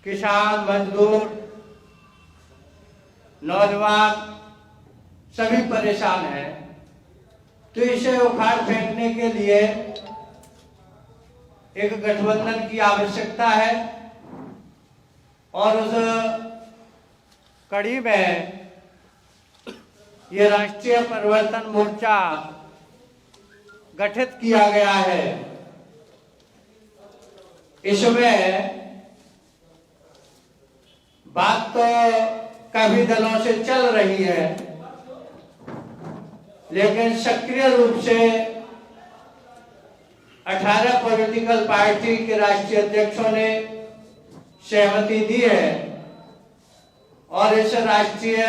किसान, मजदूर, नौजवान सभी परेशान हैं। तो इसे उखाड़ फेंकने के लिए एक गठबंधन की आवश्यकता है और उस कड़ी में ये राष्ट्रीय परिवर्तन मोर्चा गठित किया गया है। इसमें बात तो काफी दलों से चल रही है, लेकिन सक्रिय रूप से 18 पॉलिटिकल पार्टी के राष्ट्रीय अध्यक्षों ने सहमति दी है और इस राष्ट्रीय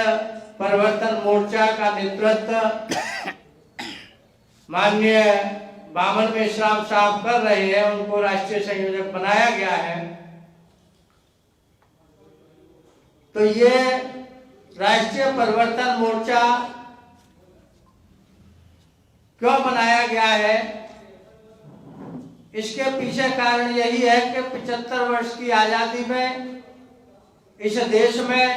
परिवर्तन मोर्चा का नेतृत्व माननीय बामन मेश्राम साहब कर रहे हैं। उनको राष्ट्रीय संयोजक बनाया गया है। तो ये राष्ट्रीय परिवर्तन मोर्चा क्यों बनाया गया है, इसके पीछे कारण यही है कि 75 वर्ष की आजादी में इस देश में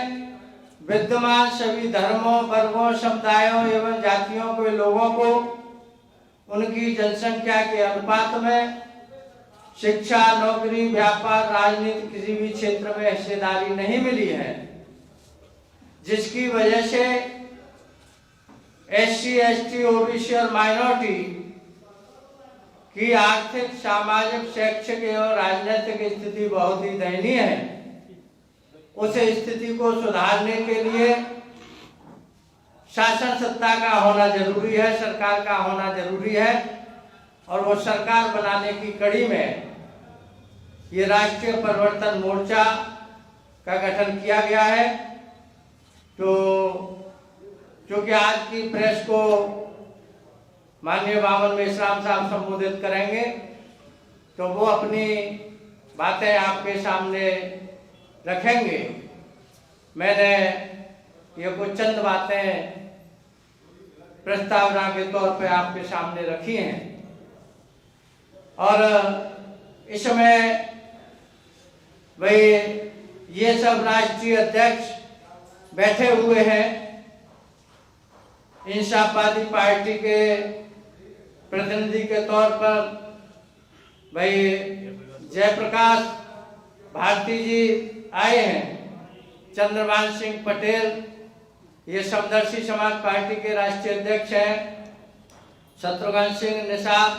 विद्यमान सभी धर्मों, वर्गों, समुदायों एवं जातियों के लोगों को उनकी जनसंख्या के अनुपात में शिक्षा, नौकरी, व्यापार, राजनीति किसी भी क्षेत्र में हिस्सेदारी नहीं मिली है, जिसकी वजह से SC, ST, OBC और माइनॉरिटी की आर्थिक, सामाजिक, शैक्षिक एवं राजनीतिक स्थिति बहुत ही दयनीय है। उस स्थिति को सुधारने के लिए शासन सत्ता का होना जरूरी है, सरकार का होना जरूरी है और वो सरकार बनाने की कड़ी में ये राष्ट्रीय परिवर्तन मोर्चा का गठन किया गया है। तो क्योंकि आज की प्रेस को माननीय बामन मेश्राम साहब संबोधित करेंगे, तो वो अपनी बातें आपके सामने रखेंगे। मैंने ये कुछ चंद बातें प्रस्तावना के तौर पे आपके सामने रखी हैं और इसमें भाई ये सब राष्ट्रीय अध्यक्ष बैठे हुए हैं। इंसाफ पार्टी पार्टी के प्रतिनिधि के तौर पर भाई जयप्रकाश भारती जी आए हैं, चंद्रभान सिंह पटेल ये समदर्शी समाज पार्टी के राष्ट्रीय अध्यक्ष हैं, शत्रुघ्न सिंह निषाद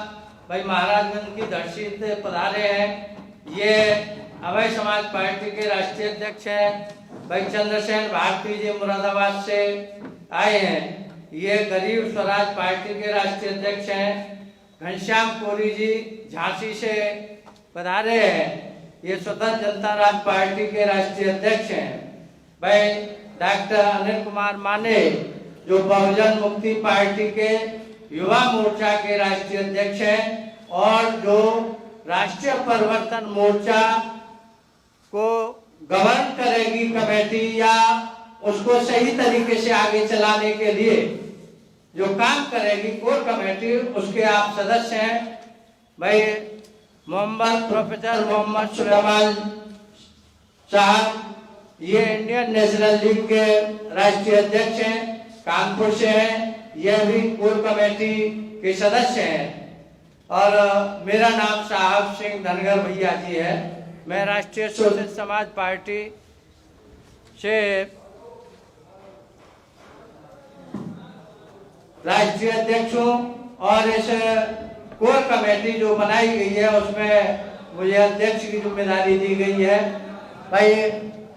भाई महाराजगंज की धरती से पधारे हैं, ये अभय समाज पार्टी के राष्ट्रीय अध्यक्ष हैं। भाई चंद्रसेन भारती जी मुरादाबाद से आए हैं, ये गरीब स्वराज पार्टी के राष्ट्रीय अध्यक्ष हैं। घनश्याम कोरी जी झांसी से पधारे हैं, ये स्वतंत्र जनता राज पार्टी के राष्ट्रीय अध्यक्ष हैं। भाई डॉक्टर अनिल कुमार माने जो बहुजन मुक्ति पार्टी के युवा मोर्चा के राष्ट्रीय अध्यक्ष हैं और जो राष्ट्रीय परिवर्तन मोर्चा को गवर्न करेगी कमेटी या उसको सही तरीके से आगे चलाने के लिए जो काम करेगी कोर कमेटी, उसके आप सदस्य हैं। भाई प्रोफेसर मोहम्मद सुलेमान साहब ये इंडियन नेशनल लीग के राष्ट्रीय अध्यक्ष हैं, कानपुर से हैं, यह भी कोर कमेटी के सदस्य हैं। और मेरा नाम साहब सिंह धनगर भैया जी है, मैं राष्ट्रीय शोषित समाज पार्टी से राष्ट्रीय अध्यक्ष हूँ और इस कोर कमेटी जो बनाई गई है उसमें मुझे अध्यक्ष की जिम्मेदारी दी गई है। भाई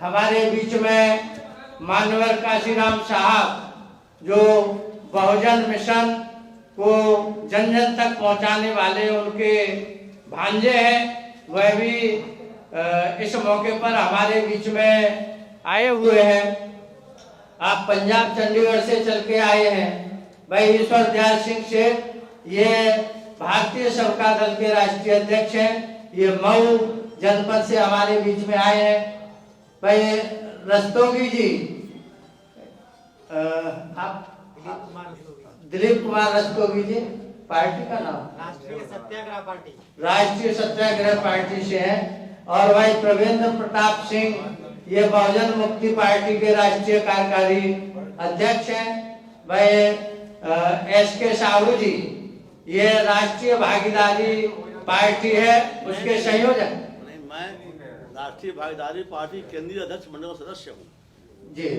हमारे बीच में मानवर काशीराम साहब जो बहुजन मिशन को जन जन तक पहुंचाने वाले उनके भांजे हैं, वह भी इस मौके पर हमारे बीच में आए हुए हैं। आप पंजाब चंडीगढ़ से चल के आए हैं। भाई ईश्वर दयाल सिंह शेख ये भारतीय सबका दल के राष्ट्रीय अध्यक्ष हैं, ये मऊ जनपद से हमारे बीच में आए हैं। भाई रस्तोगी जी आप दिलीप कुमार रस्तोगी जी, पार्टी का नाम राष्ट्रीय सत्याग्रह पार्टी, राष्ट्रीय सत्याग्रह पार्टी से है। और भाई प्रवीण प्रताप सिंह, ये बहुजन मुक्ति पार्टी के राष्ट्रीय कार्यकारी अध्यक्ष हैं। भाई SK साहू जी, ये राष्ट्रीय भागीदारी पार्टी है, उसके संयोजक। नहीं, मैं राष्ट्रीय भागीदारी पार्टी केंद्रीय अध्यक्ष मंडल सदस्य हूँ जी।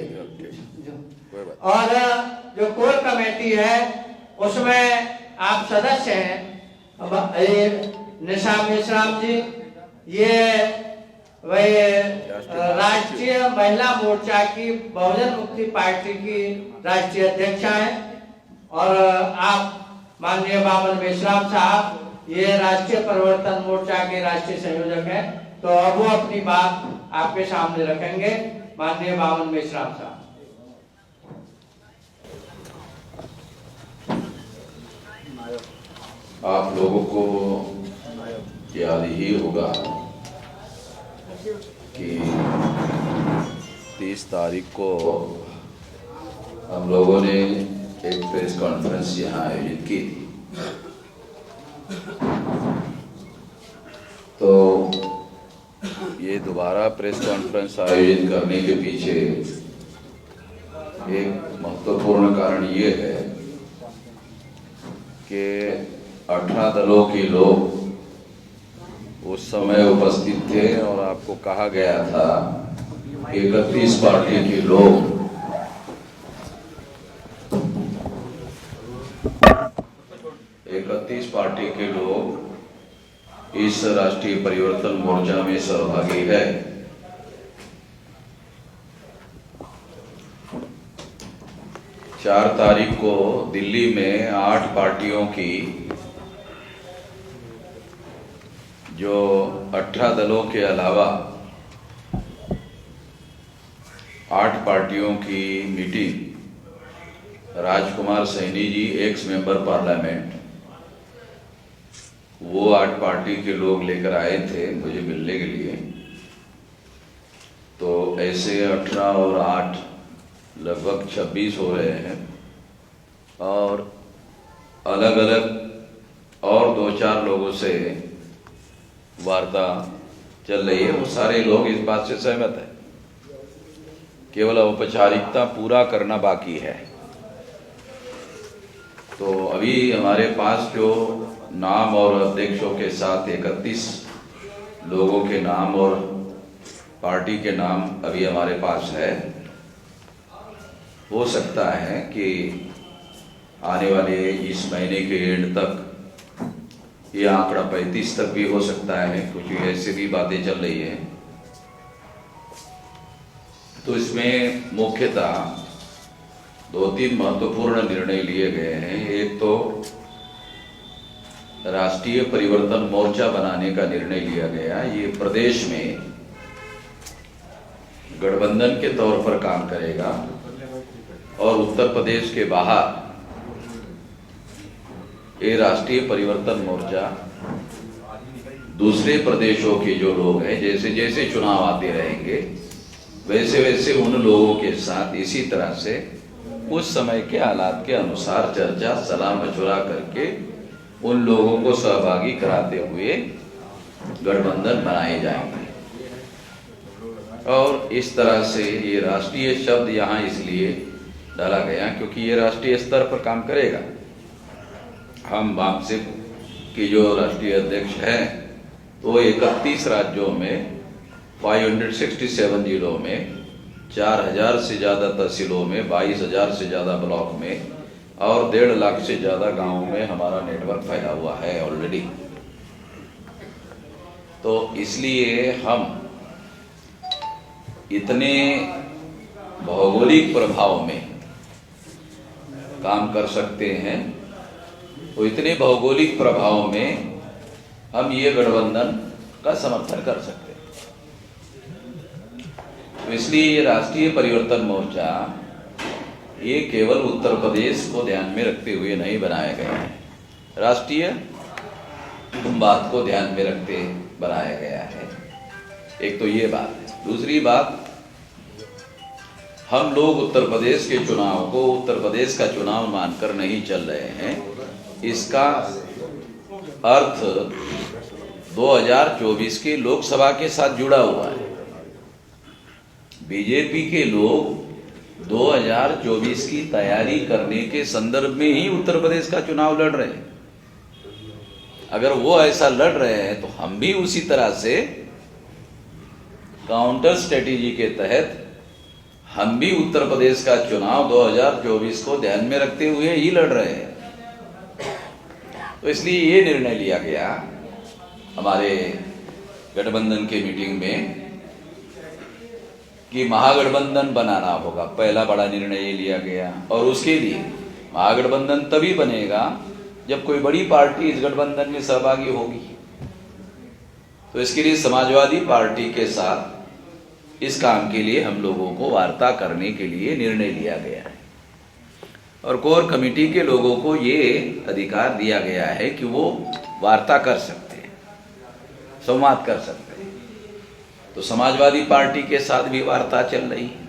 और जो कोर कमेटी है उसमें आप सदस्य हैं। निशा मेश्राम जी, ये वही राष्ट्रीय महिला मोर्चा की बहुजन मुक्ति पार्टी की राष्ट्रीय अध्यक्षा हैं। और आप माननीय बामन मेश्राम साहब, ये राष्ट्रीय परिवर्तन मोर्चा के राष्ट्रीय संयोजक हैं। तो अब वो अपनी बात आपके सामने रखेंगे, माननीय बामन मेश्राम साहब। आप लोगों को याद ही होगा कि 30 तारीख को हम लोगों ने एक प्रेस कॉन्फ्रेंस यहाँ आयोजित की थी। तो ये दोबारा प्रेस कॉन्फ्रेंस आयोजित करने के पीछे एक महत्वपूर्ण कारण ये है कि 18 दलों के लोग उस समय उपस्थित थे और आपको कहा गया था 31 पार्टी के लोग 31 पार्टी के लोग इस राष्ट्रीय परिवर्तन मोर्चा में सहभागी है। चार तारीख को दिल्ली में 8 पार्टियों की, जो 18 दलों के अलावा 8 पार्टियों की meeting Rajkumar Saini ji, x member parliament, वो 8 पार्टी के लोग लेकर आए थे मुझे मिलने के लिए। तो ऐसे 18 और 8 लगभग 26 हो रहे हैं। और अलग अलग और 2-4 लोगों से वार्ता चल रही है। वो सारे लोग इस बात से सहमत है, केवल औपचारिकता पूरा करना बाकी है। तो अभी हमारे पास जो नाम और अध्यक्षों के साथ 31 लोगों के नाम और पार्टी के नाम अभी हमारे पास है। हो सकता है कि आने वाले इस महीने के एंड तक ये आंकड़ा 35 तक भी हो सकता है, कुछ ऐसी भी बातें चल रही है। तो इसमें मुख्यतः 2-3 महत्वपूर्ण निर्णय लिए गए हैं। एक तो राष्ट्रीय परिवर्तन मोर्चा बनाने का निर्णय लिया गया। ये प्रदेश में गठबंधन के तौर पर काम करेगा और उत्तर प्रदेश के बाहर ये राष्ट्रीय परिवर्तन मोर्चा दूसरे प्रदेशों के जो लोग हैं, जैसे जैसे चुनाव आते रहेंगे वैसे वैसे उन लोगों के साथ इसी तरह से उस समय के हालात के अनुसार चर्चा सलाह मशवरा करके उन लोगों को सहभागी कराते हुए गठबंधन बनाए जाएंगे। और इस तरह से ये राष्ट्रीय शब्द यहाँ इसलिए डाला गया क्योंकि ये राष्ट्रीय स्तर पर काम करेगा। हम वामसिक की जो राष्ट्रीय अध्यक्ष हैं तो 31 राज्यों में 567 जिलों में 4000 से ज़्यादा तहसीलों में 22,000 से ज़्यादा ब्लॉक में और 1.5 लाख से ज़्यादा गांवों में हमारा नेटवर्क फैला हुआ है ऑलरेडी। तो इसलिए हम इतने भौगोलिक प्रभाव में काम कर सकते हैं। तो इतने भौगोलिक प्रभाव में हम ये गठबंधन का समर्थन कर सकते हैं। तो इसलिए ये राष्ट्रीय परिवर्तन मोर्चा ये केवल उत्तर प्रदेश को ध्यान में रखते हुए नहीं बनाया गया है, राष्ट्रीय बात को ध्यान में रखते बनाया गया है। एक तो ये बात है। दूसरी बात, हम लोग उत्तर प्रदेश के चुनाव को उत्तर प्रदेश का चुनाव मानकर नहीं चल रहे हैं। इसका अर्थ 2024 के लोकसभा के साथ जुड़ा हुआ है। बीजेपी के लोग 2024 की तैयारी करने के संदर्भ में ही उत्तर प्रदेश का चुनाव लड़ रहे हैं। अगर वो ऐसा लड़ रहे हैं तो हम भी उसी तरह से काउंटर स्ट्रेटेजी के तहत हम भी उत्तर प्रदेश का चुनाव 2024 को ध्यान में रखते हुए ही लड़ रहे हैं। तो इसलिए ये निर्णय लिया गया हमारे गठबंधन के मीटिंग में कि महागठबंधन बनाना होगा। पहला बड़ा निर्णय ये लिया गया, और उसके लिए महागठबंधन तभी बनेगा जब कोई बड़ी पार्टी इस गठबंधन में सहभागी होगी। तो इसके लिए समाजवादी पार्टी के साथ इस काम के लिए हम लोगों को वार्ता करने के लिए निर्णय लिया गया है, और कोर कमेटी के लोगों को ये अधिकार दिया गया है कि वो वार्ता कर सकते हैं, संवाद कर सकते हैं। तो समाजवादी पार्टी के साथ भी वार्ता चल रही है।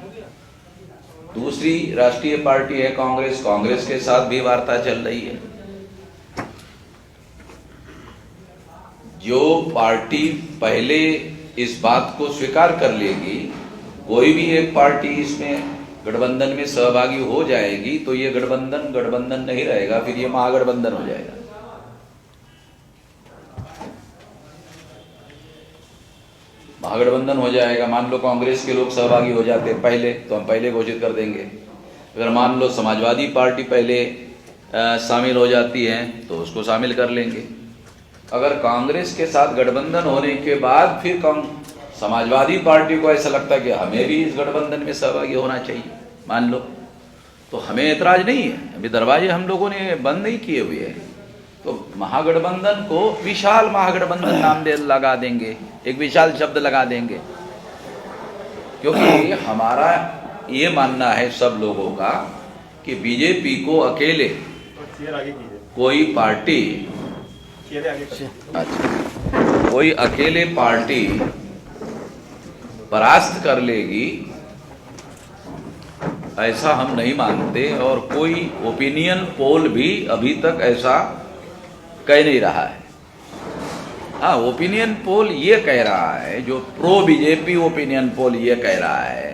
दूसरी राष्ट्रीय पार्टी है कांग्रेस, कांग्रेस के साथ भी वार्ता चल रही है। जो पार्टी पहले इस बात को स्वीकार कर लेगी, कोई भी एक पार्टी इसमें गठबंधन में सहभागी हो जाएगी, तो ये गठबंधन नहीं रहेगा, फिर ये महागठबंधन हो जाएगा। महागठबंधन हो जाएगा। मान लो कांग्रेस के लोग सहभागी हो जाते हैं पहले, तो हम पहले घोषित कर देंगे। अगर मान लो समाजवादी पार्टी पहले शामिल हो जाती है तो उसको शामिल कर लेंगे। अगर कांग्रेस के साथ गठबंधन होने के बाद फिर समाजवादी पार्टी को ऐसा लगता है कि हमें भी इस गठबंधन में सहभागी होना चाहिए, मान लो, तो हमें ऐतराज नहीं है। अभी दरवाजे हम लोगों ने बंद नहीं किए हुए हैं। तो महागठबंधन को विशाल महागठबंधन नाम लगा देंगे, एक विशाल शब्द लगा देंगे, क्योंकि हमारा ये मानना है सब लोगों का कि बीजेपी को अकेले कोई पार्टी कोई अकेले पार्टी परास्त कर लेगी, ऐसा हम नहीं मानते। और कोई ओपिनियन पोल भी अभी तक ऐसा कह नहीं रहा है। हाँ, ओपिनियन पोल ये कह रहा है, जो प्रो बीजेपी ओपिनियन पोल ये कह रहा है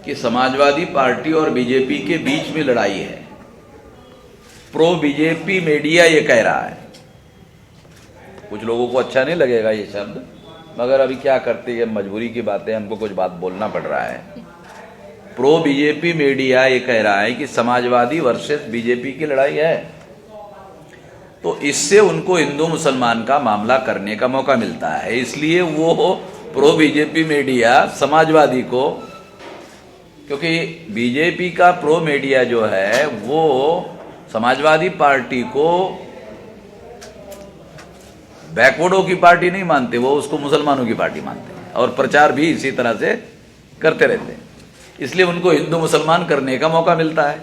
कि समाजवादी पार्टी और बीजेपी के बीच में लड़ाई है। प्रो बीजेपी मीडिया ये कह रहा है। कुछ लोगों को अच्छा नहीं लगेगा ये शब्द, मगर अभी क्या करते हैं, मजबूरी की बात है, हमको कुछ बात बोलना पड़ रहा है। प्रो बीजेपी मीडिया ये कह रहा है कि समाजवादी वर्सेस बीजेपी की लड़ाई है, तो इससे उनको हिंदू मुसलमान का मामला करने का मौका मिलता है। इसलिए वो प्रो बीजेपी मीडिया समाजवादी को, क्योंकि बीजेपी का प्रो मीडिया जो है वो समाजवादी पार्टी को बैकवर्डों की पार्टी नहीं मानते, वो उसको मुसलमानों की पार्टी मानते हैं, और प्रचार भी इसी तरह से करते रहते हैं। इसलिए उनको हिंदू मुसलमान करने का मौका मिलता है,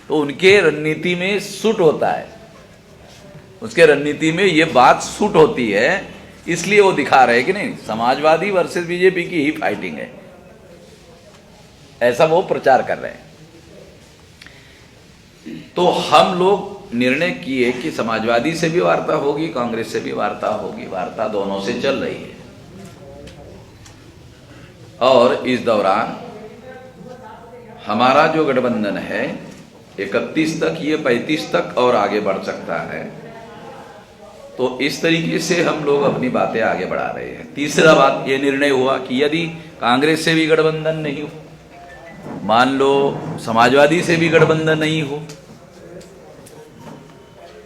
तो उनके रणनीति में सूट होता है, उसके रणनीति में ये बात सूट होती है। इसलिए वो दिखा रहे हैं कि नहीं, समाजवादी वर्सेस बीजेपी की ही फाइटिंग है, ऐसा वो प्रचार कर रहे हैं। तो हम लोग निर्णय किए कि समाजवादी से भी वार्ता होगी, कांग्रेस से भी वार्ता होगी, वार्ता दोनों से चल रही है। और इस दौरान हमारा जो गठबंधन है 31 तक, ये 35 तक और आगे बढ़ सकता है। तो इस तरीके से हम लोग अपनी बातें आगे बढ़ा रहे हैं। तीसरा बात ये निर्णय हुआ कि यदि कांग्रेस से भी गठबंधन नहीं हो, मान लो समाजवादी से भी गठबंधन नहीं हो,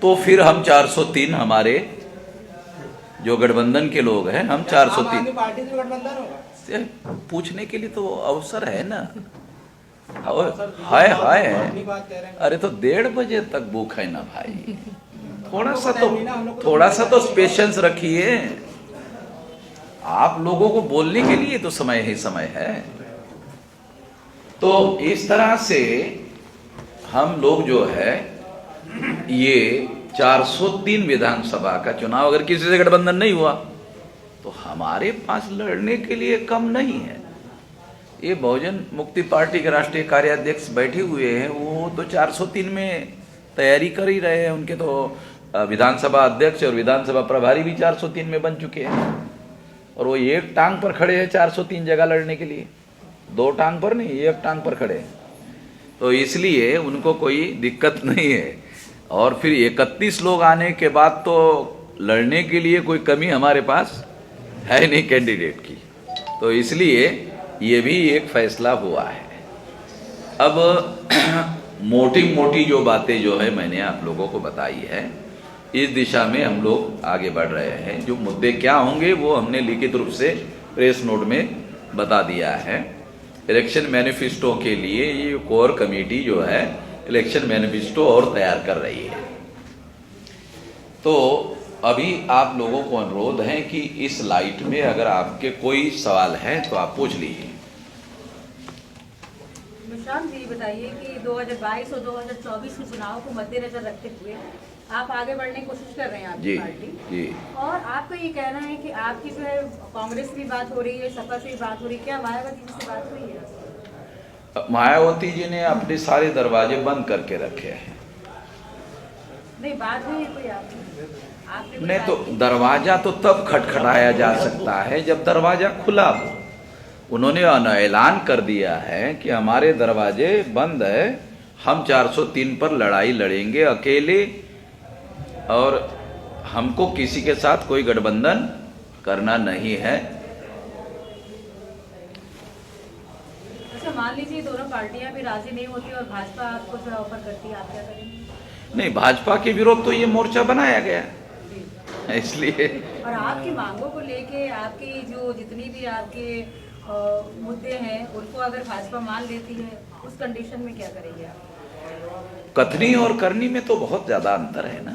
तो फिर हम 403 हमारे जो गठबंधन के लोग हैं, हम 403 पार्टी से गठबंधन होगा। पूछने के लिए तो अवसर है ना। हाय अरे तो 1:30 बजे तक भूख है ना भाई, थोड़ा सा तो पेशेंस रखिए। आप लोगों को बोलने के लिए तो समय ही समय है। तो इस तरह से हम लोग जो है ये 403 विधानसभा का चुनाव अगर किसी से गठबंधन नहीं हुआ तो हमारे पास लड़ने के लिए कम नहीं है। ये बहुजन मुक्ति पार्टी के राष्ट्रीय कार्याध्यक्ष बैठे हुए हैं, वो तो 403 में तैयारी कर ही रहे हैं। उनके तो विधानसभा अध्यक्ष और विधानसभा प्रभारी भी 403 में बन चुके हैं, और वो एक टांग पर खड़े हैं 403 जगह लड़ने के लिए, 2 टांग पर नहीं, एक टांग पर खड़े हैं। तो इसलिए उनको कोई दिक्कत नहीं है। और फिर 31 लोग आने के बाद तो लड़ने के लिए कोई कमी हमारे पास है नहीं कैंडिडेट की, तो इसलिए ये भी एक फैसला हुआ है। अब मोटी मोटी जो बातें जो है मैंने आप लोगों को बताई है, इस दिशा में हम लोग आगे बढ़ रहे हैं। जो मुद्दे क्या होंगे वो हमने लिखित रूप से प्रेस नोट में बता दिया है। इलेक्शन मैनिफेस्टो के लिए ये कोर कमेटी जो है इलेक्शन मैनिफेस्टो और तैयार कर रही है। तो अभी आप लोगों को अनुरोध है कि इस लाइट में अगर आपके कोई सवाल है तो आप पूछ लीजिए। विश्राम जी, बताइए कि 2022 और 2024 के चुनाव को मद्देनजर रखते हुए आप आगे बढ़ने की कोशिश कर रहे हैं आपकी पार्टी जी। और आपका ये कहना है कि आपकी जो है कांग्रेस से भी बात हो रही है, सपा से भी बात हो रही है, क्या मायावती जी से बात हुई है? मायावती जी ने अपने सारे दरवाजे बंद करके रखे हैं। नहीं, बात हुई है कोई आपने नहीं, तो दरवाजा तो तब खटखटाया जा सकता है जब दरवाजा खुला हो। उन्होंने ऐलान कर दिया है कि हमारे दरवाजे बंद है, हम 403 पर लड़ाई लड़ेंगे अकेले, और हमको किसी के साथ कोई गठबंधन करना नहीं है। अच्छा, मान लीजिए दोनों पार्टियां भी राजी नहीं होती और भाजपा आपको जो ऑफर करती है, आप क्या करेंगे? नहीं, भाजपा के विरोध तो ये मोर्चा बनाया गया इसलिए। और आपकी मांगों को लेके आपकी जो जितनी भी आपके मुद्दे हैं उनको अगर भाजपा मान लेती है, उस कंडीशन में क्या करेंगे आप? कथनी और करनी में तो बहुत ज्यादा अंतर है ना।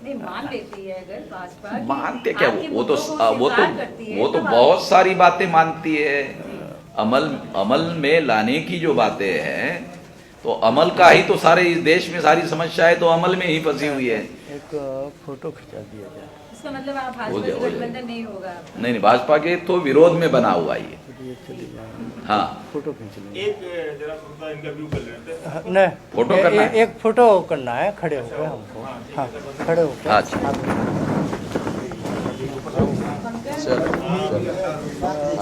नहीं, मान लेती है अगर भाजपा, मानते क्या, आपके वो तो स्वीकार करती है, तो बहुत सारी बातें मानती है। अमल में लाने की जो बातें हैं, तो अमल का ही तो सारे इस देश में सारी समस्याएं तो अमल में ही फंसी हुई है। एक फोटो खिंचा दिया जाए। इसका मतलब आप भाजपा से गठबंधन नहीं होगा? नहीं, भाजपा के तो विरोध में बना हुआ ये। हाँ, फोटो खींच लेंगे। एक जरा थोड़ा इंटरव्यू कर लेते हैं। नहीं, फोटो करना है? एक फोटो करना है खड़े होकर हमको। हाँ, खड़े होकर। अच्छा,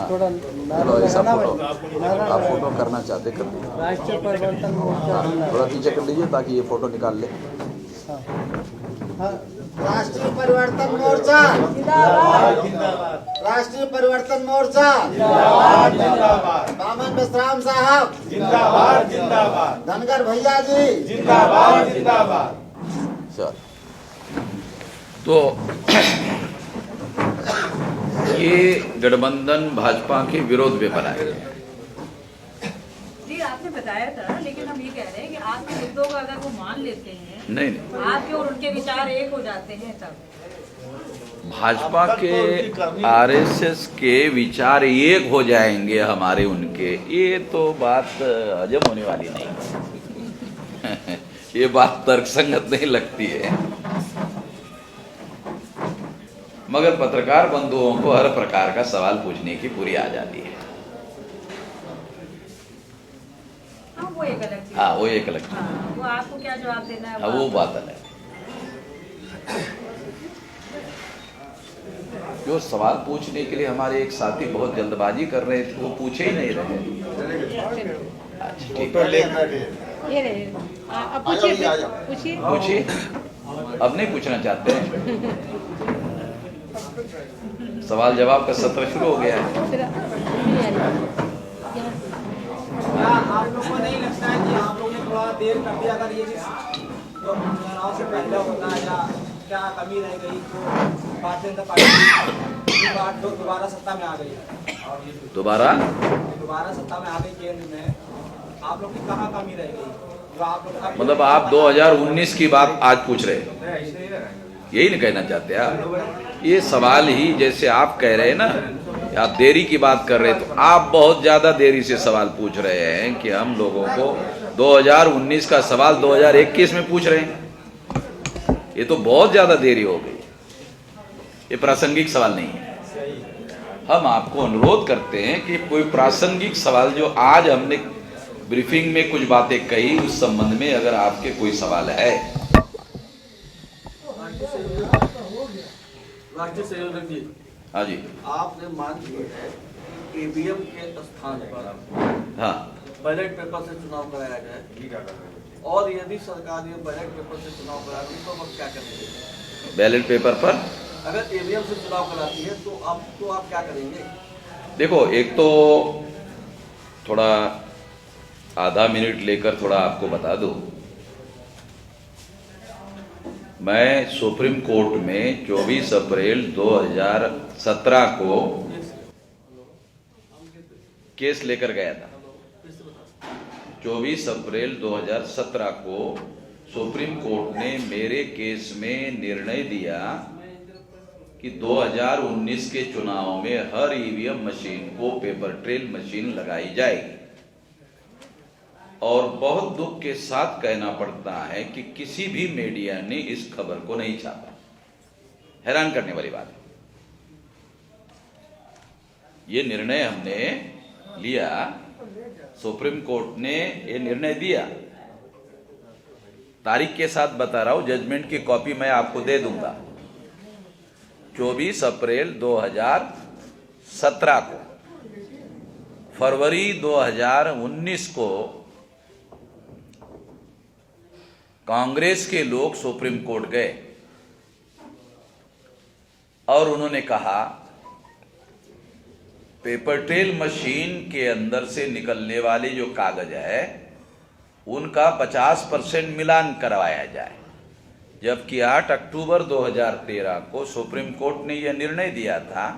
थोड़ा ऐसा फोटो आप फोटो करना चाहते कर लीजिए। राष्ट्रीय परिवर्तन मोर्चा। थोड़ा पीछे कर लीजिए ताकि ये फोटो निकाल ले। राष्ट्रीय परिवर्तन मोर्चा जिंदाबाद, राष्ट्रीय परिवर्तन मोर्चा जिंदाबाद, बामन विश्राम साहब जिंदाबाद, जिंदाबाद, धनगर भैया जी जिंदाबाद, जिंदाबाद। चल, तो ये गठबंधन भाजपा के विरोध में बनाया गया। जी, आपने बताया था, लेकिन हम ये कह रहे हैं कि आपके मुद्दों को अगर वो मान लेते हैं, नहीं, आपके और उनके विचार एक हो जाते हैं, तब भाजपा के आरएसएस के विचार एक हो जाएंगे हमारे उनके, ये तो बात हजम होने वाली नहीं। ये बात तर्कसंगत नहीं लगती है। मगर पत्रकार बंधुओं को हर प्रकार का सवाल पूछने की पूरी आजादी है। हाँ, वो एक अलग चीज। हाँ, वो एक अलग चीज। हाँ, वो आपको क्या जवाब देना है? हाँ, वो बात अलग। जो सवाल पूछने के लिए हमारे एक साथी बहुत जल्दबाजी कर रहे थे, वो पूछे ही नहीं रहे। अच्छा, ठीक है, ये रहे। अब पूछिए, पूछिए। पूछिए। अब नहीं पूछना चाहते हैं? सवाल जवाब का सत्र शुरू हो गया है। आप लोगों को नहीं लगता है कि आप लोगों ने थोड़ा देर कर दिया? अगर ये चीज जो चुनाव से पहले होता है, या क्या कमी रह गई तो भारतीय जनता पार्टी दोबारा सत्ता में आ गई, दोबारा सत्ता में आ गई केंद्र में, आप लोग की कहाँ कमी रह गई जो आप लोग? मतलब आप 2019 की बात आज पूछ रहे हैं, यही नहीं कहना चाहते आप? ये सवाल ही जैसे आप कह रहे हैं ना, आप देरी की बात कर रहे हैं, तो आप बहुत ज्यादा देरी से सवाल पूछ रहे हैं कि हम लोगों को 2019 का सवाल 2021 में पूछ रहे हैं। ये तो बहुत ज्यादा देरी हो गई, ये प्रासंगिक सवाल नहीं है। हम आपको अनुरोध करते हैं कि कोई प्रासंगिक सवाल जो आज हमने ब्रीफिंग में कुछ बातें कही, उस संबंध में अगर आपके कोई सवाल है। राष्ट्रीय संयोजक जी, हाँ जी, आपने मांग की है ईवीएम के स्थान पर हाँ, बैलेट पेपर से चुनाव कराया जाए, और यदि सरकार ये बैलेट पेपर से चुनाव कराती है तो अब क्या करेंगे? बैलेट पेपर पर अगर ईवीएम से चुनाव कराती है तो आप क्या करेंगे? देखो, एक तो थोड़ा आधा मिनट लेकर थोड़ा आपको बता दूं, मैं सुप्रीम कोर्ट में 24 अप्रैल 2017 को केस लेकर गया था। 24 अप्रैल 2017 को सुप्रीम कोर्ट ने मेरे केस में निर्णय दिया कि 2019 के चुनाव में हर ईवीएम मशीन को पेपर ट्रेल मशीन लगाई जाएगी। और बहुत दुख के साथ कहना पड़ता है कि किसी भी मीडिया ने इस खबर को नहीं छापा। हैरान करने वाली बात है। ये निर्णय हमने लिया, सुप्रीम कोर्ट ने ये निर्णय दिया, तारीख के साथ बता रहा हूं, जजमेंट की कॉपी मैं आपको दे दूंगा। 24 अप्रैल 2017 को, फरवरी 2019 को कांग्रेस के लोग सुप्रीम कोर्ट गए और उन्होंने कहा पेपर ट्रेल मशीन के अंदर से निकलने वाले जो कागज है उनका 50% मिलान करवाया जाए। जबकि 8 अक्टूबर 2013 को सुप्रीम कोर्ट ने यह निर्णय दिया था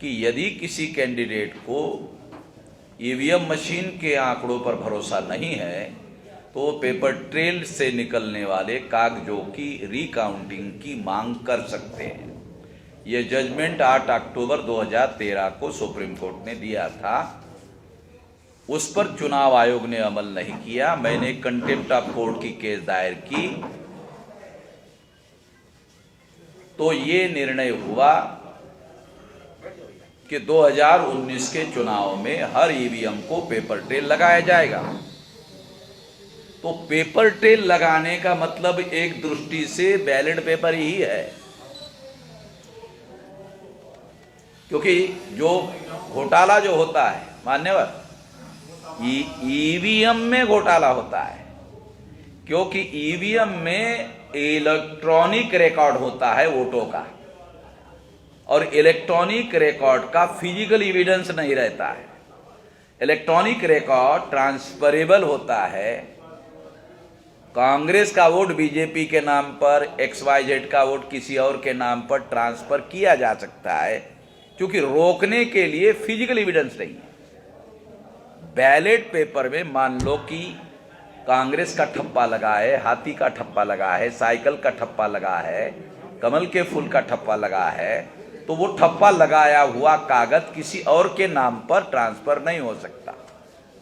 कि यदि किसी कैंडिडेट को ईवीएम मशीन के आंकड़ों पर भरोसा नहीं है तो पेपर ट्रेल से निकलने वाले कागजों की रिकाउंटिंग की मांग कर सकते हैं। यह जजमेंट 8 अक्टूबर 2013 को सुप्रीम कोर्ट ने दिया था। उस पर चुनाव आयोग ने अमल नहीं किया। मैंने कंटेम्प्ट ऑफ कोर्ट की केस दायर की तो ये निर्णय हुआ कि 2019 के चुनाव में हर ईवीएम को पेपर ट्रेल लगाया जाएगा। तो पेपर ट्रेल लगाने का मतलब एक दृष्टि से बैलेट पेपर ही है, क्योंकि जो घोटाला जो होता है मान्यवर, ईवीएम में घोटाला होता है, क्योंकि ईवीएम में इलेक्ट्रॉनिक रिकॉर्ड होता है वोटों का, और इलेक्ट्रॉनिक रिकॉर्ड का फिजिकल एविडेंस नहीं रहता है। इलेक्ट्रॉनिक रिकॉर्ड ट्रांसफरेबल होता है। कांग्रेस का वोट बीजेपी के नाम पर, XYZ का वोट किसी और के नाम पर ट्रांसफर किया जा सकता है, क्योंकि रोकने के लिए फिजिकल एविडेंस नहीं है। बैलेट पेपर में मान लो कि कांग्रेस का ठप्पा लगा है, हाथी का ठप्पा लगा है, साइकिल का ठप्पा लगा है, कमल के फूल का ठप्पा लगा है, तो वो ठप्पा लगाया हुआ कागज किसी और के नाम पर ट्रांसफर नहीं हो सकता।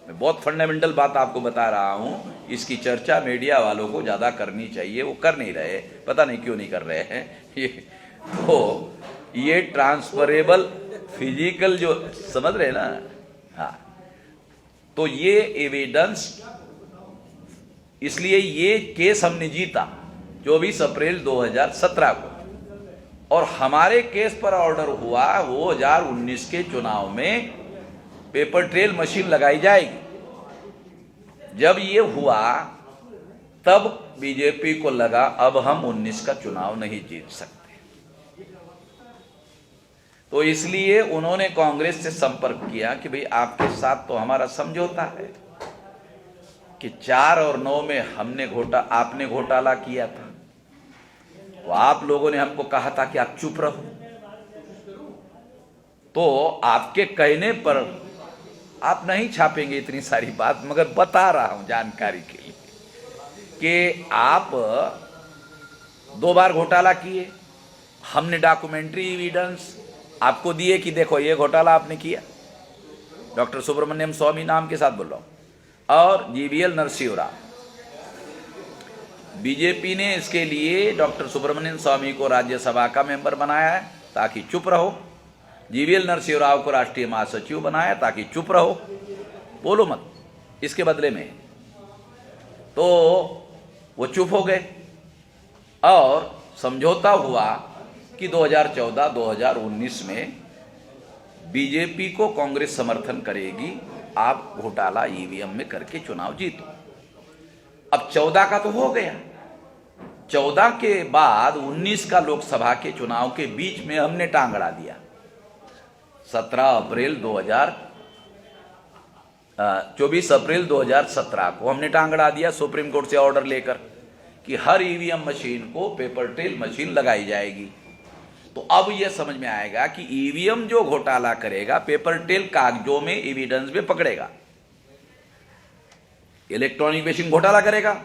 मैं बहुत फंडामेंटल बात आपको बता रहा हूं। इसकी चर्चा मीडिया वालों को ज्यादा करनी चाहिए, वो कर नहीं रहे, पता नहीं क्यों नहीं कर रहे हैं। ये ट्रांसफरेबल फिजिकल जो समझ रहे ना, हाँ, तो ये एविडेंस, इसलिए ये केस हमने जीता 24 अप्रैल 2017 को, और हमारे केस पर ऑर्डर हुआ 2019 के चुनाव में पेपर ट्रेल मशीन लगाई जाएगी। जब ये हुआ तब बीजेपी को लगा अब हम 19 का चुनाव नहीं जीत सकते, तो इसलिए उन्होंने कांग्रेस से संपर्क किया कि भाई आपके साथ तो हमारा समझौता है कि 4 और 9 में आपने घोटाला किया था, तो आप लोगों ने हमको कहा था कि आप चुप रहो। तो आपके कहने पर आप नहीं छापेंगे इतनी सारी बात, मगर बता रहा हूं जानकारी के लिए कि आप 2 बार घोटाला किए। हमने डॉक्यूमेंट्री एविडेंस आपको दिए कि देखो ये घोटाला आपने किया। डॉक्टर सुब्रमण्यम स्वामी नाम के साथ बोल रहा हूं, और GVL नरसिंह राव। बीजेपी ने इसके लिए डॉक्टर सुब्रमण्यम स्वामी को राज्यसभा का मेंबर बनाया है ताकि चुप रहो, GVL नरसिंह राव को राष्ट्रीय महासचिव बनाया ताकि चुप रहो, बोलो मत। इसके बदले में तो वो चुप हो गए और समझौता हुआ कि 2014-2019 में बीजेपी को कांग्रेस समर्थन करेगी, आप घोटाला ईवीएम में करके चुनाव जीतो। अब 14 का तो हो गया, 14 के बाद 19 का लोकसभा के चुनाव के बीच में हमने टांग अड़ा दिया। 24 अप्रैल 2017 को हमने टांग अड़ा दिया सुप्रीम कोर्ट से ऑर्डर लेकर कि हर ईवीएम मशीन को पेपर ट्रेल मशीन लगाई जाएगी। तो अब यह समझ में आएगा कि ईवीएम जो घोटाला करेगा पेपर ट्रेल कागजों में एविडेंस में पकड़ेगा, इलेक्ट्रॉनिक मशीन घोटाला करेगा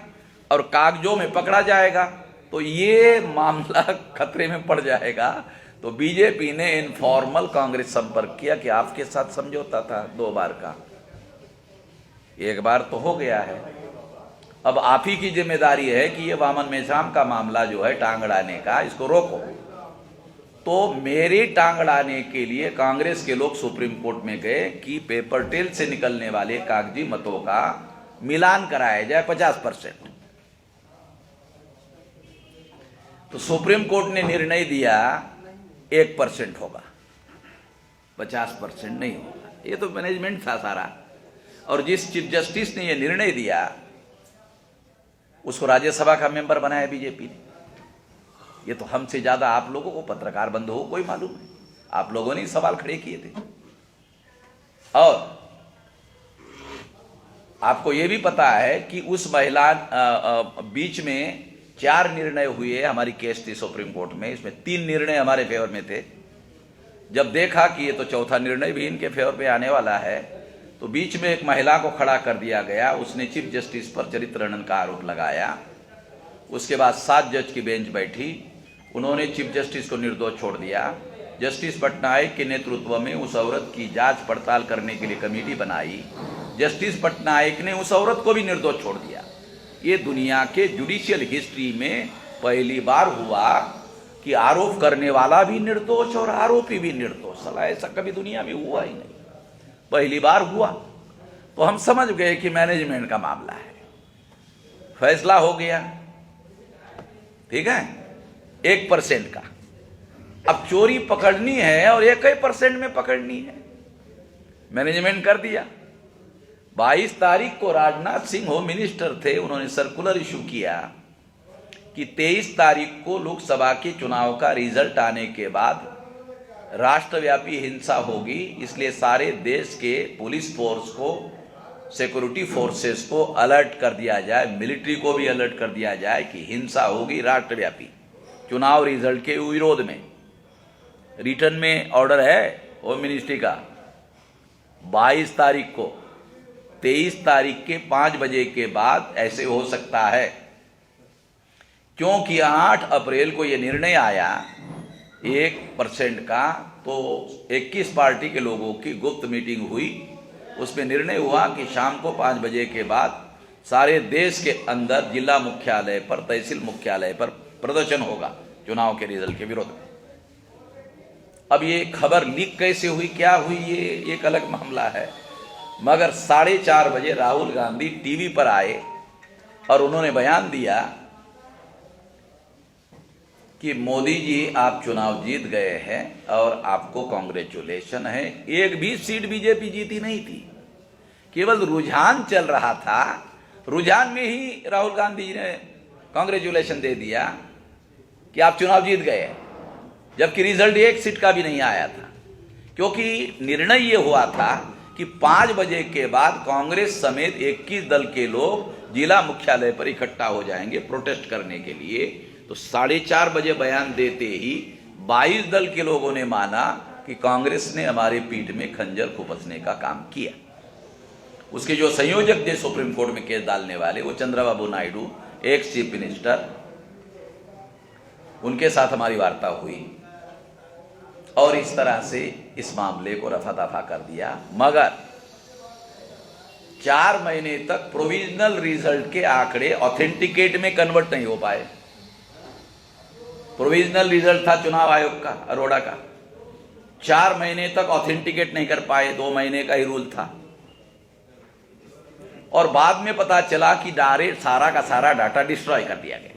और कागजों में पकड़ा जाएगा, तो ये मामला खतरे में पड़ जाएगा। तो बीजेपी ने इनफॉर्मल कांग्रेस संपर्क किया कि आपके साथ समझौता था 2 बार का, एक बार तो हो गया है, अब आप ही की जिम्मेदारी है कि ये वामन मेश्राम का मामला जो है टांग अड़ाने का, इसको रोको। तो मेरे टांग अड़ाने के लिए कांग्रेस के लोग सुप्रीम कोर्ट में गए कि पेपर ट्रेल से निकलने वाले कागजी मतों का मिलान कराया जाए 50%। तो सुप्रीम कोर्ट ने निर्णय दिया 1% होगा, 50% नहीं होगा। ये तो मैनेजमेंट था सारा, और जिस चीफ जस्टिस ने यह निर्णय दिया उसको राज्यसभा का मेंबर बनाया बीजेपी ने। ये तो हमसे ज्यादा आप लोगों को, पत्रकार बंधुओं को ही मालूम है, आप लोगों ने सवाल खड़े किए थे। और आपको यह भी पता है कि उस महिला बीच में 4 निर्णय हुए, हमारी केस थी सुप्रीम कोर्ट में, इसमें 3 निर्णय हमारे फेवर में थे। जब देखा कि ये तो चौथा निर्णय भी इनके फेवर में आने वाला है, तो बीच में एक महिला को खड़ा कर दिया गया, उसने चीफ जस्टिस पर चरित्र हनन का आरोप लगाया। उसके बाद 7 जज की बेंच बैठी, उन्होंने चीफ जस्टिस को निर्दोष छोड़ दिया। जस्टिस पटनायक के नेतृत्व में उस औरत की जांच पड़ताल करने के लिए कमेटी बनाई, जस्टिस पटनायक ने उस औरत को भी निर्दोष छोड़ दिया। ये दुनिया के जुडिशियल हिस्ट्री में पहली बार हुआ कि आरोप करने वाला भी निर्दोष और आरोपी भी निर्दोष। साला ऐसा कभी दुनिया में हुआ ही नहीं, पहली बार हुआ। तो हम समझ गए कि मैनेजमेंट का मामला है, फैसला हो गया, ठीक है, 1% का। अब चोरी पकड़नी है और 1% में पकड़नी है, मैनेजमेंट कर दिया। 22 तारीख को राजनाथ सिंह होम मिनिस्टर थे, उन्होंने सर्कुलर इशू किया कि 23 तारीख को लोकसभा के चुनाव का रिजल्ट आने के बाद राष्ट्रव्यापी हिंसा होगी, इसलिए सारे देश के पुलिस फोर्स को, सिक्योरिटी फोर्सेस को अलर्ट कर दिया जाए, मिलिट्री को भी अलर्ट कर दिया जाए कि हिंसा होगी राष्ट्रव्यापी चुनाव रिजल्ट के विरोध में। रिटर्न में ऑर्डर है होम मिनिस्ट्री का 22 तारीख को। 23 तारीख के 5 बजे के बाद ऐसे हो सकता है, क्योंकि 8 अप्रैल को यह निर्णय आया 1% का, तो 21 पार्टी के लोगों की गुप्त मीटिंग हुई, उसमें निर्णय हुआ कि शाम को 5 बजे के बाद सारे देश के अंदर जिला मुख्यालय पर, तहसील मुख्यालय पर प्रदर्शन होगा चुनाव के रिजल्ट के विरोध में। अब ये खबर लीक कैसे हुई, क्या हुई, ये एक अलग मामला है, मगर 4:30 बजे राहुल गांधी टीवी पर आए और उन्होंने बयान दिया कि मोदी जी आप चुनाव जीत गए हैं और आपको कांग्रेचुलेशन है। एक भी सीट बीजेपी जीती नहीं थी, केवल रुझान चल रहा था, रुझान में ही राहुल गांधी ने कांग्रेचुलेशन दे दिया कि आप चुनाव जीत गए, जबकि रिजल्ट 1 सीट का भी नहीं आया था। क्योंकि निर्णय ये हुआ था कि 5 बजे के बाद कांग्रेस समेत 21 दल के लोग जिला मुख्यालय पर इकट्ठा हो जाएंगे प्रोटेस्ट करने के लिए। तो 4:30 बजे बयान देते ही 22 दल के लोगों ने माना कि कांग्रेस ने हमारे पीठ में खंजर खुपसने का काम किया। उसके जो संयोजक थे सुप्रीम कोर्ट में केस डालने वाले, वो Chandrababu Naidu, ex chief minister, उनके साथ हमारी वार्ता हुई और इस तरह से इस मामले को रफा दफा कर दिया। मगर 4 महीने तक प्रोविजनल रिजल्ट के आंकड़े ऑथेंटिकेट में कन्वर्ट नहीं हो पाए। प्रोविजनल रिजल्ट था चुनाव आयोग का, अरोड़ा का, 4 महीने तक ऑथेंटिकेट नहीं कर पाए, 2 महीने का ही रूल था। और बाद में पता चला कि डायरेक्ट सारा का सारा डाटा डिस्ट्रॉय कर दिया गया।